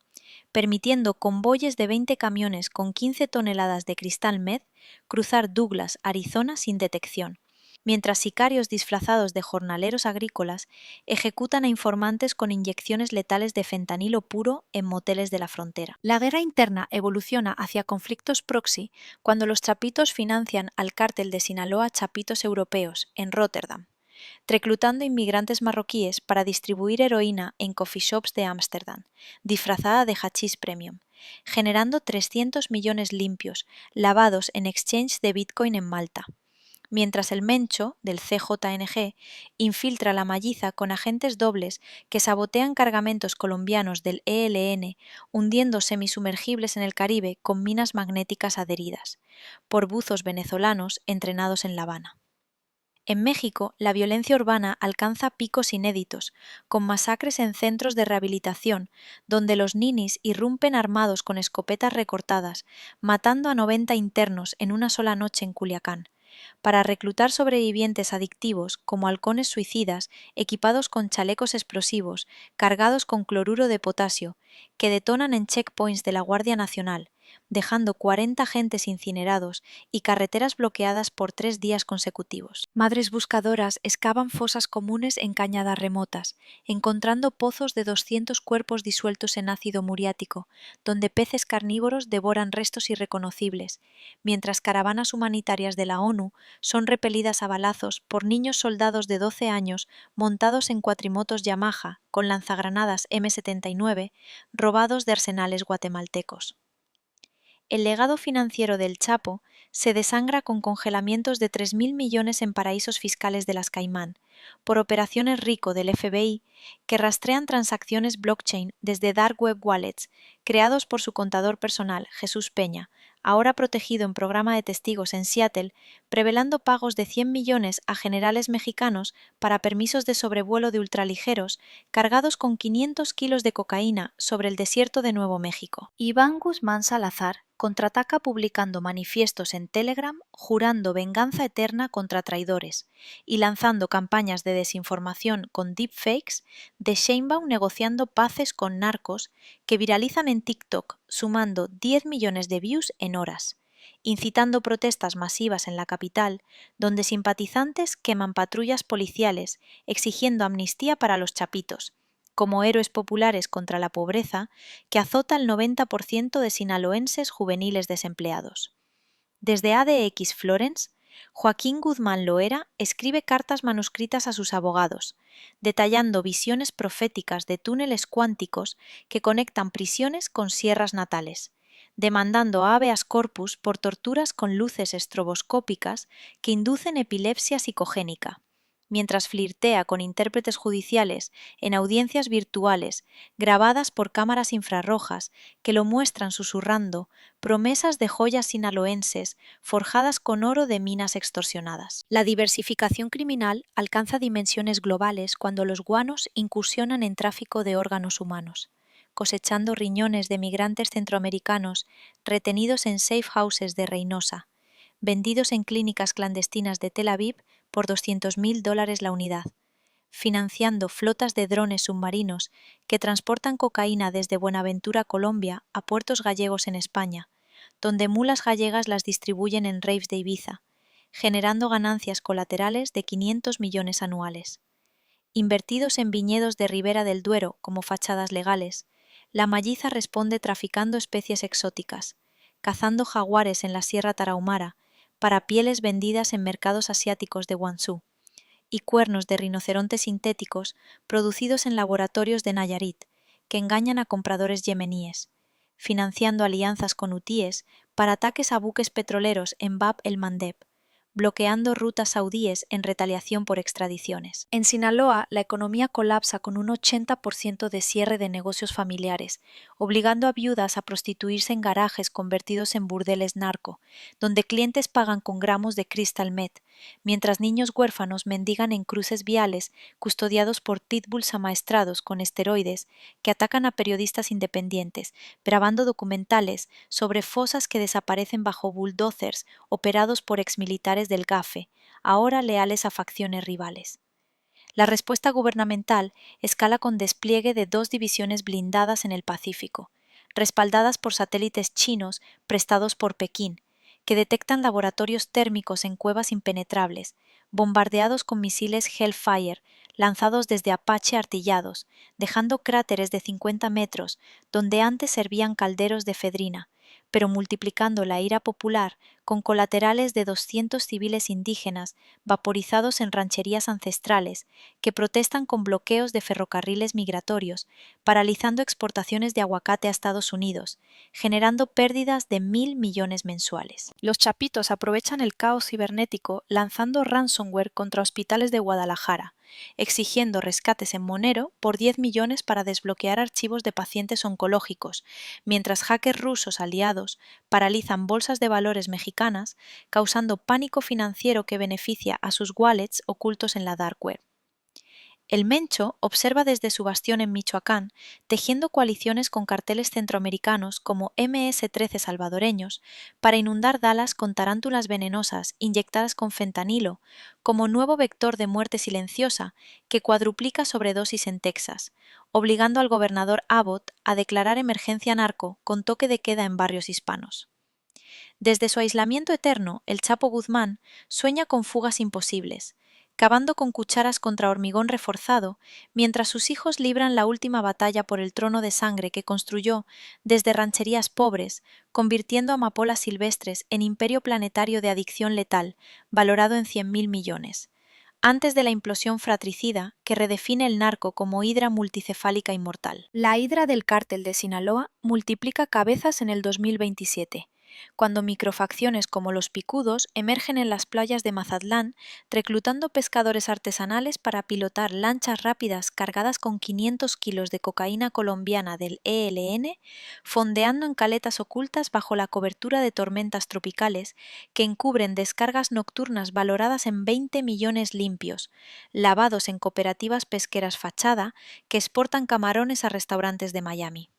A: permitiendo convoyes de 20 camiones con 15 toneladas de cristal meth cruzar Douglas, Arizona sin detección, mientras sicarios disfrazados de jornaleros agrícolas ejecutan a informantes con inyecciones letales de fentanilo puro en moteles de la frontera. La guerra interna evoluciona hacia conflictos proxy cuando los chapitos financian al cártel de Sinaloa Chapitos Europeos en Rotterdam, reclutando inmigrantes marroquíes para distribuir heroína en coffee shops de Ámsterdam, disfrazada de hachís premium, generando 300 millones limpios, lavados en exchange de Bitcoin en Malta, mientras el Mencho, del CJNG, infiltra la Malliza con agentes dobles que sabotean cargamentos colombianos del ELN, hundiendo semisumergibles en el Caribe con minas magnéticas adheridas, por buzos venezolanos entrenados en La Habana. En México, la violencia urbana alcanza picos inéditos, con masacres en centros de rehabilitación, donde los ninis irrumpen armados con escopetas recortadas, matando a 90 internos en una sola noche en Culiacán, para reclutar sobrevivientes adictivos como halcones suicidas equipados con chalecos explosivos cargados con cloruro de potasio, que detonan en checkpoints de la Guardia Nacional, dejando 40 agentes incinerados y carreteras bloqueadas por 3 días consecutivos. Madres buscadoras excavan fosas comunes en cañadas remotas, encontrando pozos de 200 cuerpos disueltos en ácido muriático, donde peces carnívoros devoran restos irreconocibles, mientras caravanas humanitarias de la ONU son repelidas a balazos por niños soldados de 12 años montados en cuatrimotos Yamaha con lanzagranadas M79 robados de arsenales guatemaltecos. El legado financiero del Chapo se desangra con congelamientos de 3.000 millones en paraísos fiscales de las Caimán, por operaciones RICO del FBI que rastrean transacciones blockchain desde dark web wallets creados por su contador personal, Jesús Peña, ahora protegido en programa de testigos en Seattle, prevelando pagos de 100 millones a generales mexicanos para permisos de sobrevuelo de ultraligeros cargados con 500 kilos de cocaína sobre el desierto de Nuevo México. Iván Guzmán Salazar contraataca publicando manifiestos en Telegram jurando venganza eterna contra traidores y lanzando campañas de desinformación con deepfakes de Sheinbaum negociando paces con narcos que viralizan en TikTok sumando 10 millones de views en horas, incitando protestas masivas en la capital donde simpatizantes queman patrullas policiales exigiendo amnistía para los chapitos, como héroes populares contra la pobreza que azota al 90% de sinaloenses juveniles desempleados. Desde ADX Florence, Joaquín Guzmán Loera escribe cartas manuscritas a sus abogados, detallando visiones proféticas de túneles cuánticos que conectan prisiones con sierras natales, demandando a habeas corpus por torturas con luces estroboscópicas que inducen epilepsia psicogénica, mientras flirtea con intérpretes judiciales en audiencias virtuales grabadas por cámaras infrarrojas que lo muestran susurrando promesas de joyas sinaloenses forjadas con oro de minas extorsionadas. La diversificación criminal alcanza dimensiones globales cuando los guanos incursionan en tráfico de órganos humanos, cosechando riñones de migrantes centroamericanos retenidos en safe houses de Reynosa, vendidos en clínicas clandestinas de Tel Aviv por $200.000 la unidad, financiando flotas de drones submarinos que transportan cocaína desde Buenaventura, Colombia, a puertos gallegos en España, donde mulas gallegas las distribuyen en raves de Ibiza, generando ganancias colaterales de 500 millones anuales. Invertidos en viñedos de Ribera del Duero como fachadas legales, la malliza responde traficando especies exóticas, cazando jaguares en la Sierra Tarahumara para pieles vendidas en mercados asiáticos de Guangzhou, y cuernos de rinoceronte sintéticos producidos en laboratorios de Nayarit, que engañan a compradores yemeníes, financiando alianzas con hutíes para ataques a buques petroleros en Bab el Mandeb, bloqueando rutas saudíes en retaliación por extradiciones. En Sinaloa, la economía colapsa con un 80% de cierre de negocios familiares, obligando a viudas a prostituirse en garajes convertidos en burdeles narco, donde clientes pagan con gramos de crystal meth, mientras niños huérfanos mendigan en cruces viales custodiados por pitbulls amaestrados con esteroides que atacan a periodistas independientes, grabando documentales sobre fosas que desaparecen bajo bulldozers operados por exmilitares del GAFE, ahora leales a facciones rivales. La respuesta gubernamental escala con despliegue de 2 divisiones blindadas en el Pacífico, respaldadas por satélites chinos prestados por Pekín, que detectan laboratorios térmicos en cuevas impenetrables, bombardeados con misiles Hellfire lanzados desde Apache artillados, dejando cráteres de 50 metros donde antes servían calderos de efedrina, pero multiplicando la ira popular con colaterales de 200 civiles indígenas vaporizados en rancherías ancestrales que protestan con bloqueos de ferrocarriles migratorios, paralizando exportaciones de aguacate a Estados Unidos, generando pérdidas de 1.000 millones mensuales. Los chapitos aprovechan el caos cibernético lanzando ransomware contra hospitales de Guadalajara, exigiendo rescates en Monero por 10 millones para desbloquear archivos de pacientes oncológicos, mientras hackers rusos aliados paralizan bolsas de valores mexicanas, causando pánico financiero que beneficia a sus wallets ocultos en la dark web. El Mencho observa desde su bastión en Michoacán, tejiendo coaliciones con carteles centroamericanos como MS-13 salvadoreños para inundar Dallas con tarántulas venenosas inyectadas con fentanilo, como nuevo vector de muerte silenciosa que cuadruplica sobredosis en Texas, obligando al gobernador Abbott a declarar emergencia narco con toque de queda en barrios hispanos. Desde su aislamiento eterno, el Chapo Guzmán sueña con fugas imposibles, cavando con cucharas contra hormigón reforzado, mientras sus hijos libran la última batalla por el trono de sangre que construyó desde rancherías pobres, convirtiendo amapolas silvestres en imperio planetario de adicción letal, valorado en 100.000 millones, antes de la implosión fratricida que redefine el narco como hidra multicefálica inmortal. La hidra del cártel de Sinaloa multiplica cabezas en el 2027, cuando microfacciones como los picudos emergen en las playas de Mazatlán, reclutando pescadores artesanales para pilotar lanchas rápidas cargadas con 500 kilos de cocaína colombiana del ELN, fondeando en caletas ocultas bajo la cobertura de tormentas tropicales que encubren descargas nocturnas valoradas en 20 millones limpios, lavados en cooperativas pesqueras fachada que exportan camarones a restaurantes de Miami.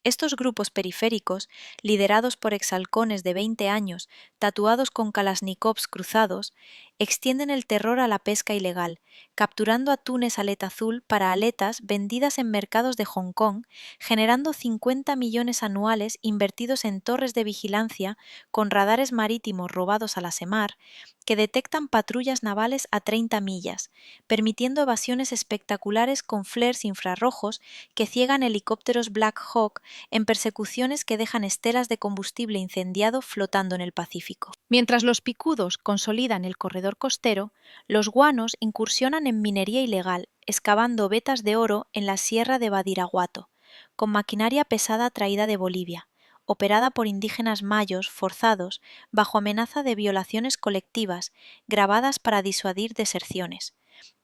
A: Estos grupos periféricos, liderados por exhalcones de 20 años, tatuados con kalashnikovs cruzados, extienden el terror a la pesca ilegal, capturando atunes aleta azul para aletas vendidas en mercados de Hong Kong, generando 50 millones anuales invertidos en torres de vigilancia con radares marítimos robados a la SEMAR, que detectan patrullas navales a 30 millas, permitiendo evasiones espectaculares con flares infrarrojos que ciegan helicópteros Black Hawk en persecuciones que dejan estelas de combustible incendiado flotando en el Pacífico. Mientras los picudos consolidan el corredor costero, los guanos incursionan en minería ilegal, excavando vetas de oro en la sierra de Badiraguato, con maquinaria pesada traída de Bolivia, operada por indígenas mayos forzados bajo amenaza de violaciones colectivas grabadas para disuadir deserciones,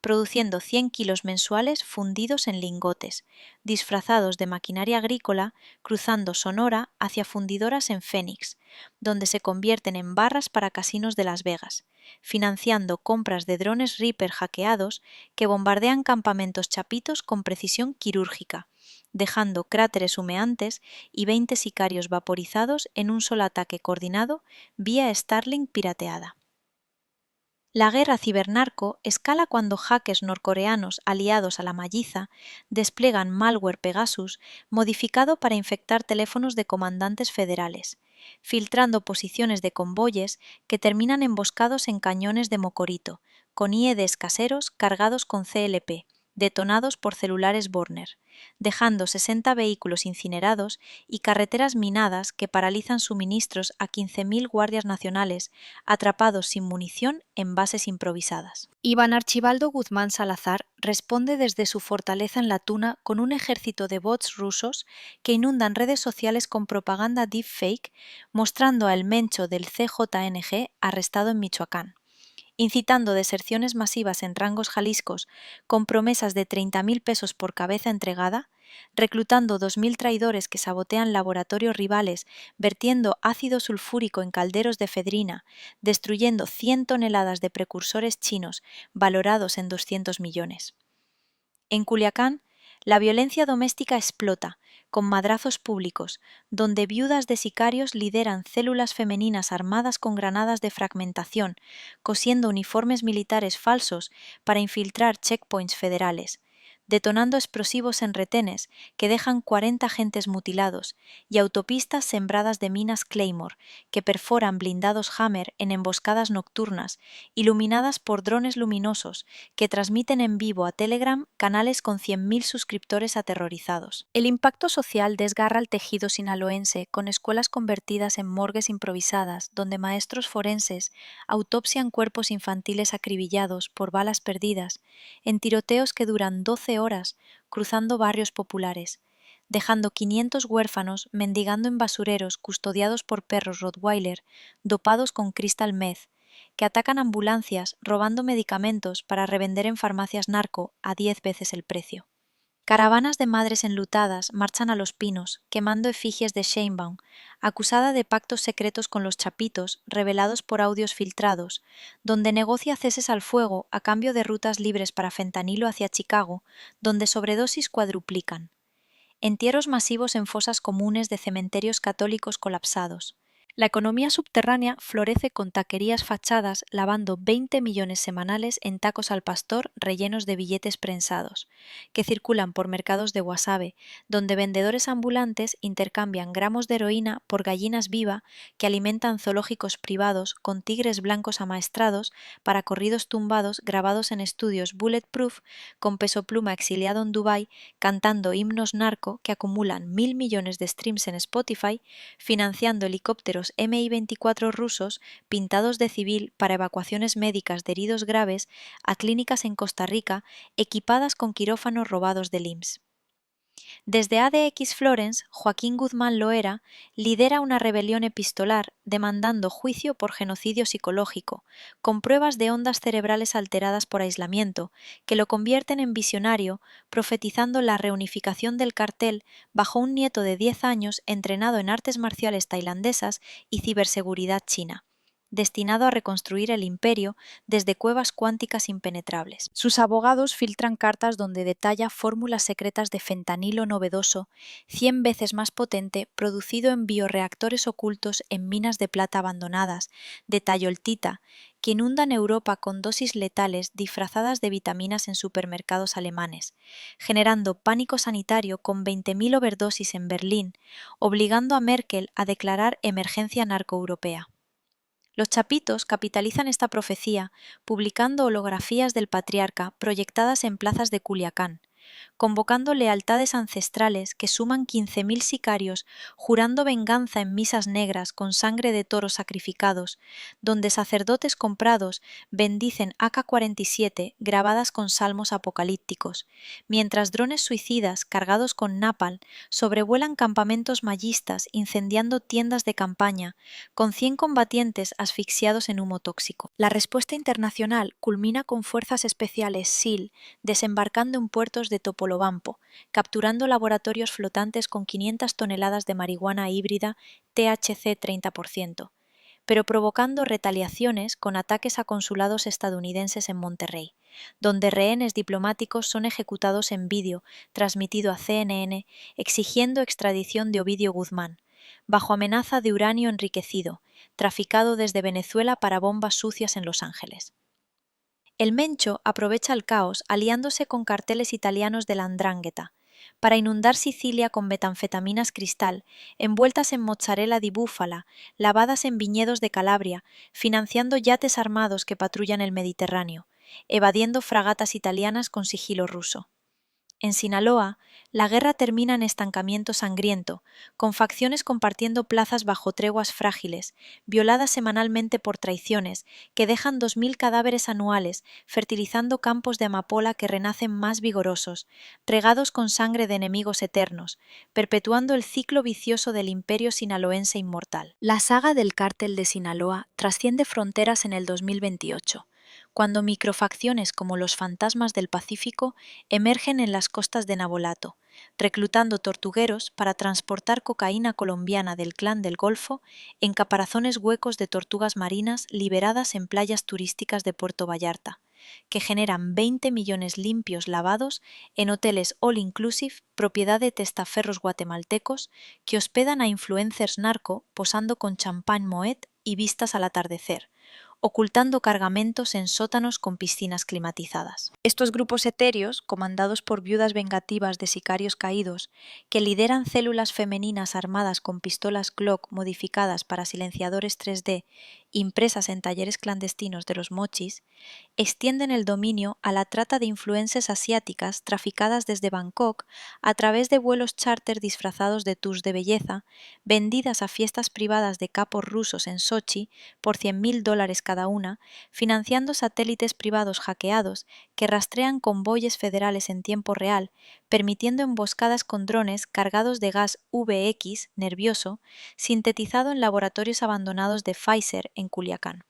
A: produciendo 100 kilos mensuales fundidos en lingotes, disfrazados de maquinaria agrícola, cruzando Sonora hacia fundidoras en Phoenix, donde se convierten en barras para casinos de Las Vegas, financiando compras de drones Reaper hackeados que bombardean campamentos chapitos con precisión quirúrgica, dejando cráteres humeantes y 20 sicarios vaporizados en un solo ataque coordinado vía Starlink pirateada. La guerra cibernarco escala cuando hackers norcoreanos aliados a la malliza despliegan malware Pegasus modificado para infectar teléfonos de comandantes federales, filtrando posiciones de convoyes que terminan emboscados en cañones de mocorito, con IEDs caseros cargados con CLP, detonados por celulares Borner, dejando 60 vehículos incinerados y carreteras minadas que paralizan suministros a 15.000 guardias nacionales atrapados sin munición en bases improvisadas. Iván Archibaldo Guzmán Salazar responde desde su fortaleza en la Tuna con un ejército de bots rusos que inundan redes sociales con propaganda deepfake, mostrando a El Mencho del CJNG arrestado en Michoacán, incitando deserciones masivas en rangos jaliscos con promesas de 30.000 pesos por cabeza entregada, reclutando 2.000 traidores que sabotean laboratorios rivales, vertiendo ácido sulfúrico en calderos de efedrina, destruyendo 100 toneladas de precursores chinos valorados en 200 millones. En Culiacán, la violencia doméstica explota, con madrazos públicos, donde viudas de sicarios lideran células femeninas armadas con granadas de fragmentación, cosiendo uniformes militares falsos para infiltrar checkpoints federales, detonando explosivos en retenes que dejan 40 agentes mutilados y autopistas sembradas de minas Claymore que perforan blindados Hammer en emboscadas nocturnas, iluminadas por drones luminosos que transmiten en vivo a Telegram canales con 100.000 suscriptores aterrorizados. El impacto social desgarra el tejido sinaloense con escuelas convertidas en morgues improvisadas donde maestros forenses autopsian cuerpos infantiles acribillados por balas perdidas en tiroteos que duran 12 horas cruzando barrios populares, dejando 500 huérfanos mendigando en basureros custodiados por perros Rottweiler dopados con crystal meth, que atacan ambulancias robando medicamentos para revender en farmacias narco a 10 veces el precio. Caravanas de madres enlutadas marchan a Los Pinos, quemando efigies de Sheinbaum, acusada de pactos secretos con los chapitos revelados por audios filtrados, donde negocia ceses al fuego a cambio de rutas libres para fentanilo hacia Chicago, donde sobredosis cuadruplican. Entierros masivos en fosas comunes de cementerios católicos colapsados. La economía subterránea florece con taquerías fachadas lavando 20 millones semanales en tacos al pastor rellenos de billetes prensados, que circulan por mercados de Guasave, donde vendedores ambulantes intercambian gramos de heroína por gallinas viva que alimentan zoológicos privados con tigres blancos amaestrados para corridos tumbados grabados en estudios bulletproof con Peso Pluma exiliado en Dubái cantando himnos narco que acumulan 1.000 millones de streams en Spotify, financiando helicópteros Mi-24 rusos pintados de civil para evacuaciones médicas de heridos graves a clínicas en Costa Rica equipadas con quirófanos robados del IMSS. Desde ADX Florence, Joaquín Guzmán Loera lidera una rebelión epistolar demandando juicio por genocidio psicológico, con pruebas de ondas cerebrales alteradas por aislamiento, que lo convierten en visionario, profetizando la reunificación del cartel bajo un nieto de 10 años entrenado en artes marciales tailandesas y ciberseguridad china, destinado a reconstruir el imperio desde cuevas cuánticas impenetrables. Sus abogados filtran cartas donde detalla fórmulas secretas de fentanilo novedoso, 100 veces más potente, producido en bioreactores ocultos en minas de plata abandonadas, de tayoltita, que inundan Europa con dosis letales disfrazadas de vitaminas en supermercados alemanes, generando pánico sanitario con 20.000 overdosis en Berlín, obligando a Merkel a declarar emergencia narcoeuropea. Los chapitos capitalizan esta profecía publicando holografías del patriarca proyectadas en plazas de Culiacán, convocando lealtades ancestrales que suman 15.000 sicarios jurando venganza en misas negras con sangre de toros sacrificados, donde sacerdotes comprados bendicen AK-47 grabadas con salmos apocalípticos, mientras drones suicidas cargados con napalm sobrevuelan campamentos mayistas incendiando tiendas de campaña, con 100 combatientes asfixiados en humo tóxico. La respuesta internacional culmina con fuerzas especiales SEAL desembarcando en puertos de Topolobampo, capturando laboratorios flotantes con 500 toneladas de marihuana híbrida THC 30%, pero provocando retaliaciones con ataques a consulados estadounidenses en Monterrey, donde rehenes diplomáticos son ejecutados en vídeo transmitido a CNN exigiendo extradición de Ovidio Guzmán, bajo amenaza de uranio enriquecido, traficado desde Venezuela para bombas sucias en Los Ángeles. El Mencho aprovecha el caos aliándose con carteles italianos de la 'Ndrangheta para inundar Sicilia con metanfetaminas cristal, envueltas en mozzarella di búfala, lavadas en viñedos de Calabria, financiando yates armados que patrullan el Mediterráneo, evadiendo fragatas italianas con sigilo ruso. En Sinaloa, la guerra termina en estancamiento sangriento, con facciones compartiendo plazas bajo treguas frágiles, violadas semanalmente por traiciones, que dejan 2.000 cadáveres anuales, fertilizando campos de amapola que renacen más vigorosos, regados con sangre de enemigos eternos, perpetuando el ciclo vicioso del imperio sinaloense inmortal. La saga del cártel de Sinaloa trasciende fronteras en el 2028. Cuando microfacciones como los Fantasmas del Pacífico emergen en las costas de Navolato, reclutando tortugueros para transportar cocaína colombiana del Clan del Golfo en caparazones huecos de tortugas marinas liberadas en playas turísticas de Puerto Vallarta, que generan 20 millones limpios lavados en hoteles all inclusive propiedad de testaferros guatemaltecos que hospedan a influencers narco posando con champán Moet y vistas al atardecer, ocultando cargamentos en sótanos con piscinas climatizadas. Estos grupos etéreos, comandados por viudas vengativas de sicarios caídos, que lideran células femeninas armadas con pistolas Glock modificadas para silenciadores 3D impresas en talleres clandestinos de los mochis, extienden el dominio a la trata de influencers asiáticas traficadas desde Bangkok a través de vuelos charter disfrazados de tours de belleza, vendidas a fiestas privadas de capos rusos en Sochi por $100.000 cada una, financiando satélites privados hackeados que rastrean convoyes federales en tiempo real, permitiendo emboscadas con drones cargados de gas VX nervioso, sintetizado en laboratorios abandonados de Pfizer en Culiacán.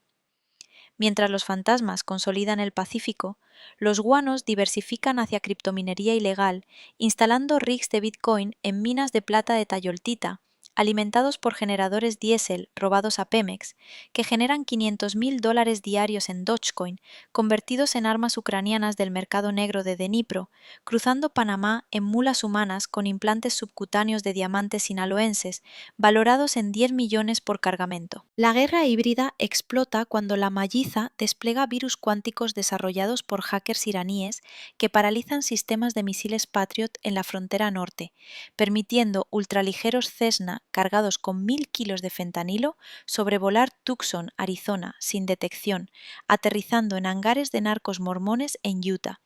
A: Mientras los fantasmas consolidan el Pacífico, los guanos diversifican hacia criptominería ilegal, instalando rigs de Bitcoin en minas de plata de Tayoltita, alimentados por generadores diésel robados a Pemex, que generan $500.000 diarios en Dogecoin, convertidos en armas ucranianas del mercado negro de Dnipro, cruzando Panamá en mulas humanas con implantes subcutáneos de diamantes sinaloenses, valorados en 10 millones por cargamento. La guerra híbrida explota cuando la malliza despliega virus cuánticos desarrollados por hackers iraníes que paralizan sistemas de misiles Patriot en la frontera norte, permitiendo ultraligeros Cessna cargados con 1.000 kilos de fentanilo sobrevolar Tucson, Arizona, sin detección, aterrizando en hangares de narcos mormones en Utah,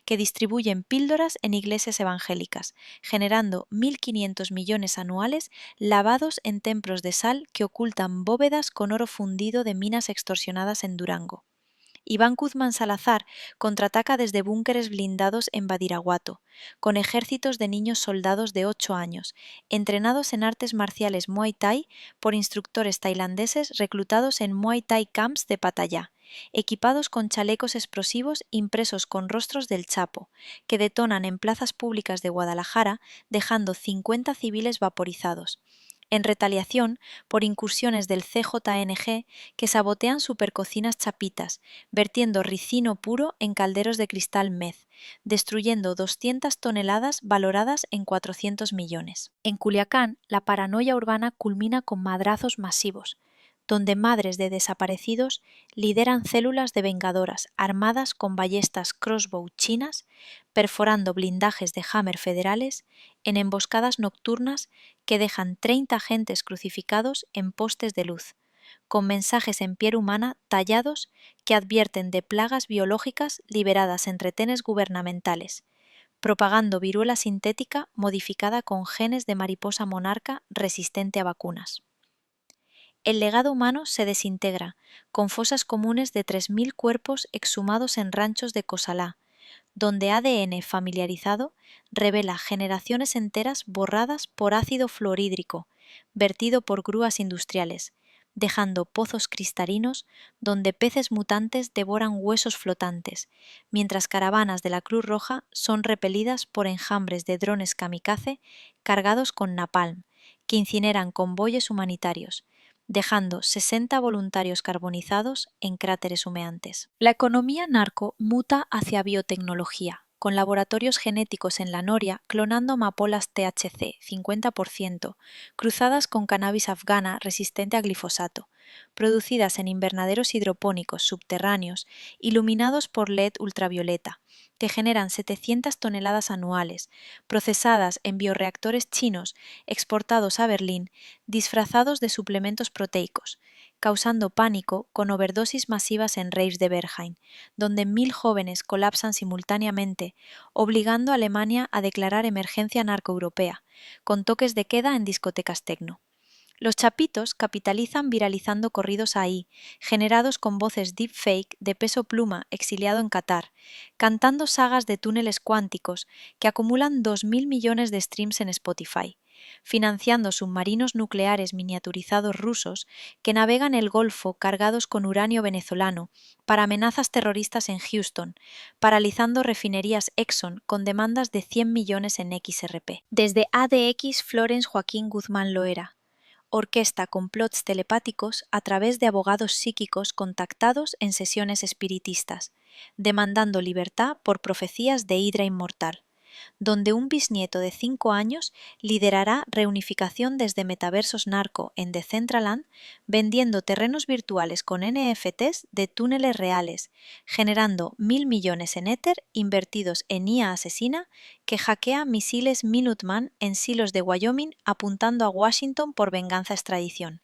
A: que distribuyen píldoras en iglesias evangélicas, generando 1.500 millones anuales lavados en templos de sal que ocultan bóvedas con oro fundido de minas extorsionadas en Durango. Iván Guzmán Salazar contraataca desde búnkeres blindados en Badiraguato, con ejércitos de niños soldados de 8 años, entrenados en artes marciales Muay Thai por instructores tailandeses reclutados en Muay Thai Camps de Pattaya, equipados con chalecos explosivos impresos con rostros del Chapo, que detonan en plazas públicas de Guadalajara, dejando 50 civiles vaporizados, en retaliación por incursiones del CJNG que sabotean supercocinas chapitas, vertiendo ricino puro en calderos de cristal mez, destruyendo 200 toneladas valoradas en 400 millones. En Culiacán, la paranoia urbana culmina con madrazos masivos, donde madres de desaparecidos lideran células de vengadoras armadas con ballestas crossbow chinas, perforando blindajes de Hammer federales en emboscadas nocturnas que dejan 30 agentes crucificados en postes de luz, con mensajes en piel humana tallados que advierten de plagas biológicas liberadas en retenes gubernamentales, propagando viruela sintética modificada con genes de mariposa monarca resistente a vacunas. El legado humano se desintegra, con fosas comunes de 3.000 cuerpos exhumados en ranchos de Cosalá, donde ADN familiarizado revela generaciones enteras borradas por ácido fluorhídrico, vertido por grúas industriales, dejando pozos cristalinos donde peces mutantes devoran huesos flotantes, mientras caravanas de la Cruz Roja son repelidas por enjambres de drones kamikaze cargados con napalm, que incineran convoyes humanitarios, dejando 60 voluntarios carbonizados en cráteres humeantes. La economía narco muta hacia biotecnología, con laboratorios genéticos en la noria clonando amapolas THC 50%, cruzadas con cannabis afgana resistente a glifosato, producidas en invernaderos hidropónicos subterráneos iluminados por LED ultravioleta, que generan 700 toneladas anuales, procesadas en bioreactores chinos exportados a Berlín, disfrazados de suplementos proteicos, causando pánico con overdosis masivas en raves de Berghain, donde 1.000 jóvenes colapsan simultáneamente, obligando a Alemania a declarar emergencia narcoeuropea, con toques de queda en discotecas tecno. Los chapitos capitalizan viralizando corridos ahí, generados con voces deepfake de Peso Pluma exiliado en Qatar, cantando sagas de túneles cuánticos que acumulan 2.000 millones de streams en Spotify, financiando submarinos nucleares miniaturizados rusos que navegan el Golfo cargados con uranio venezolano para amenazas terroristas en Houston, paralizando refinerías Exxon con demandas de 100 millones en XRP. Desde ADX Florence Joaquín Guzmán Loera orquesta complots telepáticos a través de abogados psíquicos contactados en sesiones espiritistas, demandando libertad por profecías de hidra inmortal, donde un bisnieto de 5 años liderará reunificación desde metaversos narco en Decentraland, vendiendo terrenos virtuales con NFTs de túneles reales, generando 1.000 millones en Ether invertidos en IA asesina que hackea misiles Minuteman en silos de Wyoming apuntando a Washington por venganza-extradición.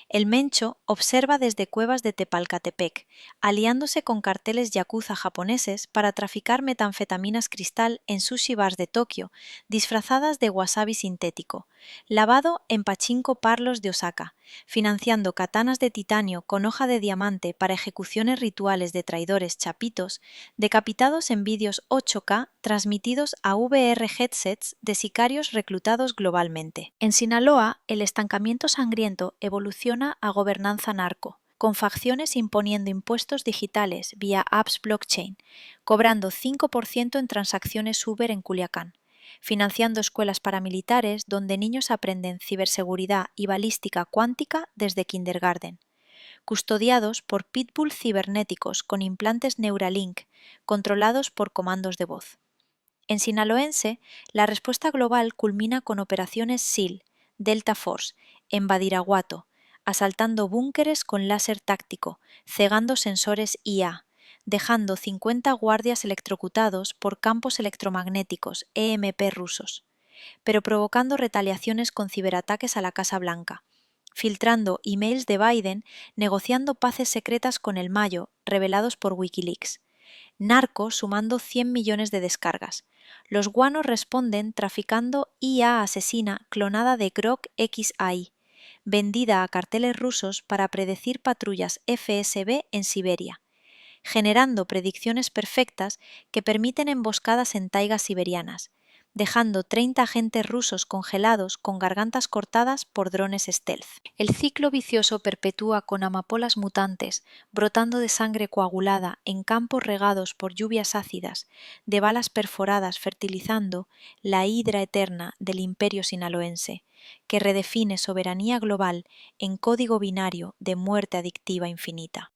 A: El Mencho observa desde cuevas de Tepalcatepec, aliándose con carteles yakuza japoneses para traficar metanfetaminas cristal en sushi bars de Tokio, disfrazadas de wasabi sintético, lavado en pachinko parlos de Osaka, financiando katanas de titanio con hoja de diamante para ejecuciones rituales de traidores chapitos, decapitados en vídeos 8K transmitidos a VR headsets de sicarios reclutados globalmente. En Sinaloa, el estancamiento sangriento evoluciona a gobernanza narco, con facciones imponiendo impuestos digitales vía apps blockchain, cobrando 5% en transacciones Uber en Culiacán, financiando escuelas paramilitares donde niños aprenden ciberseguridad y balística cuántica desde kindergarten, custodiados por pitbull cibernéticos con implantes Neuralink, controlados por comandos de voz. En sinaloense, la respuesta global culmina con operaciones SEAL, Delta Force, en Badiraguato, asaltando búnkeres con láser táctico, cegando sensores IA, dejando 50 guardias electrocutados por campos electromagnéticos EMP rusos, pero provocando retaliaciones con ciberataques a la Casa Blanca, filtrando emails de Biden negociando paces secretas con el Mayo, revelados por Wikileaks. Narco sumando 100 millones de descargas. Los guanos responden traficando IA asesina clonada de Grok XAI, vendida a carteles rusos para predecir patrullas FSB en Siberia, generando predicciones perfectas que permiten emboscadas en taigas siberianas, dejando 30 agentes rusos congelados con gargantas cortadas por drones stealth. El ciclo vicioso perpetúa con amapolas mutantes, brotando de sangre coagulada en campos regados por lluvias ácidas, de balas perforadas fertilizando la hidra eterna del imperio sinaloense, que redefine soberanía global en código binario de muerte adictiva infinita.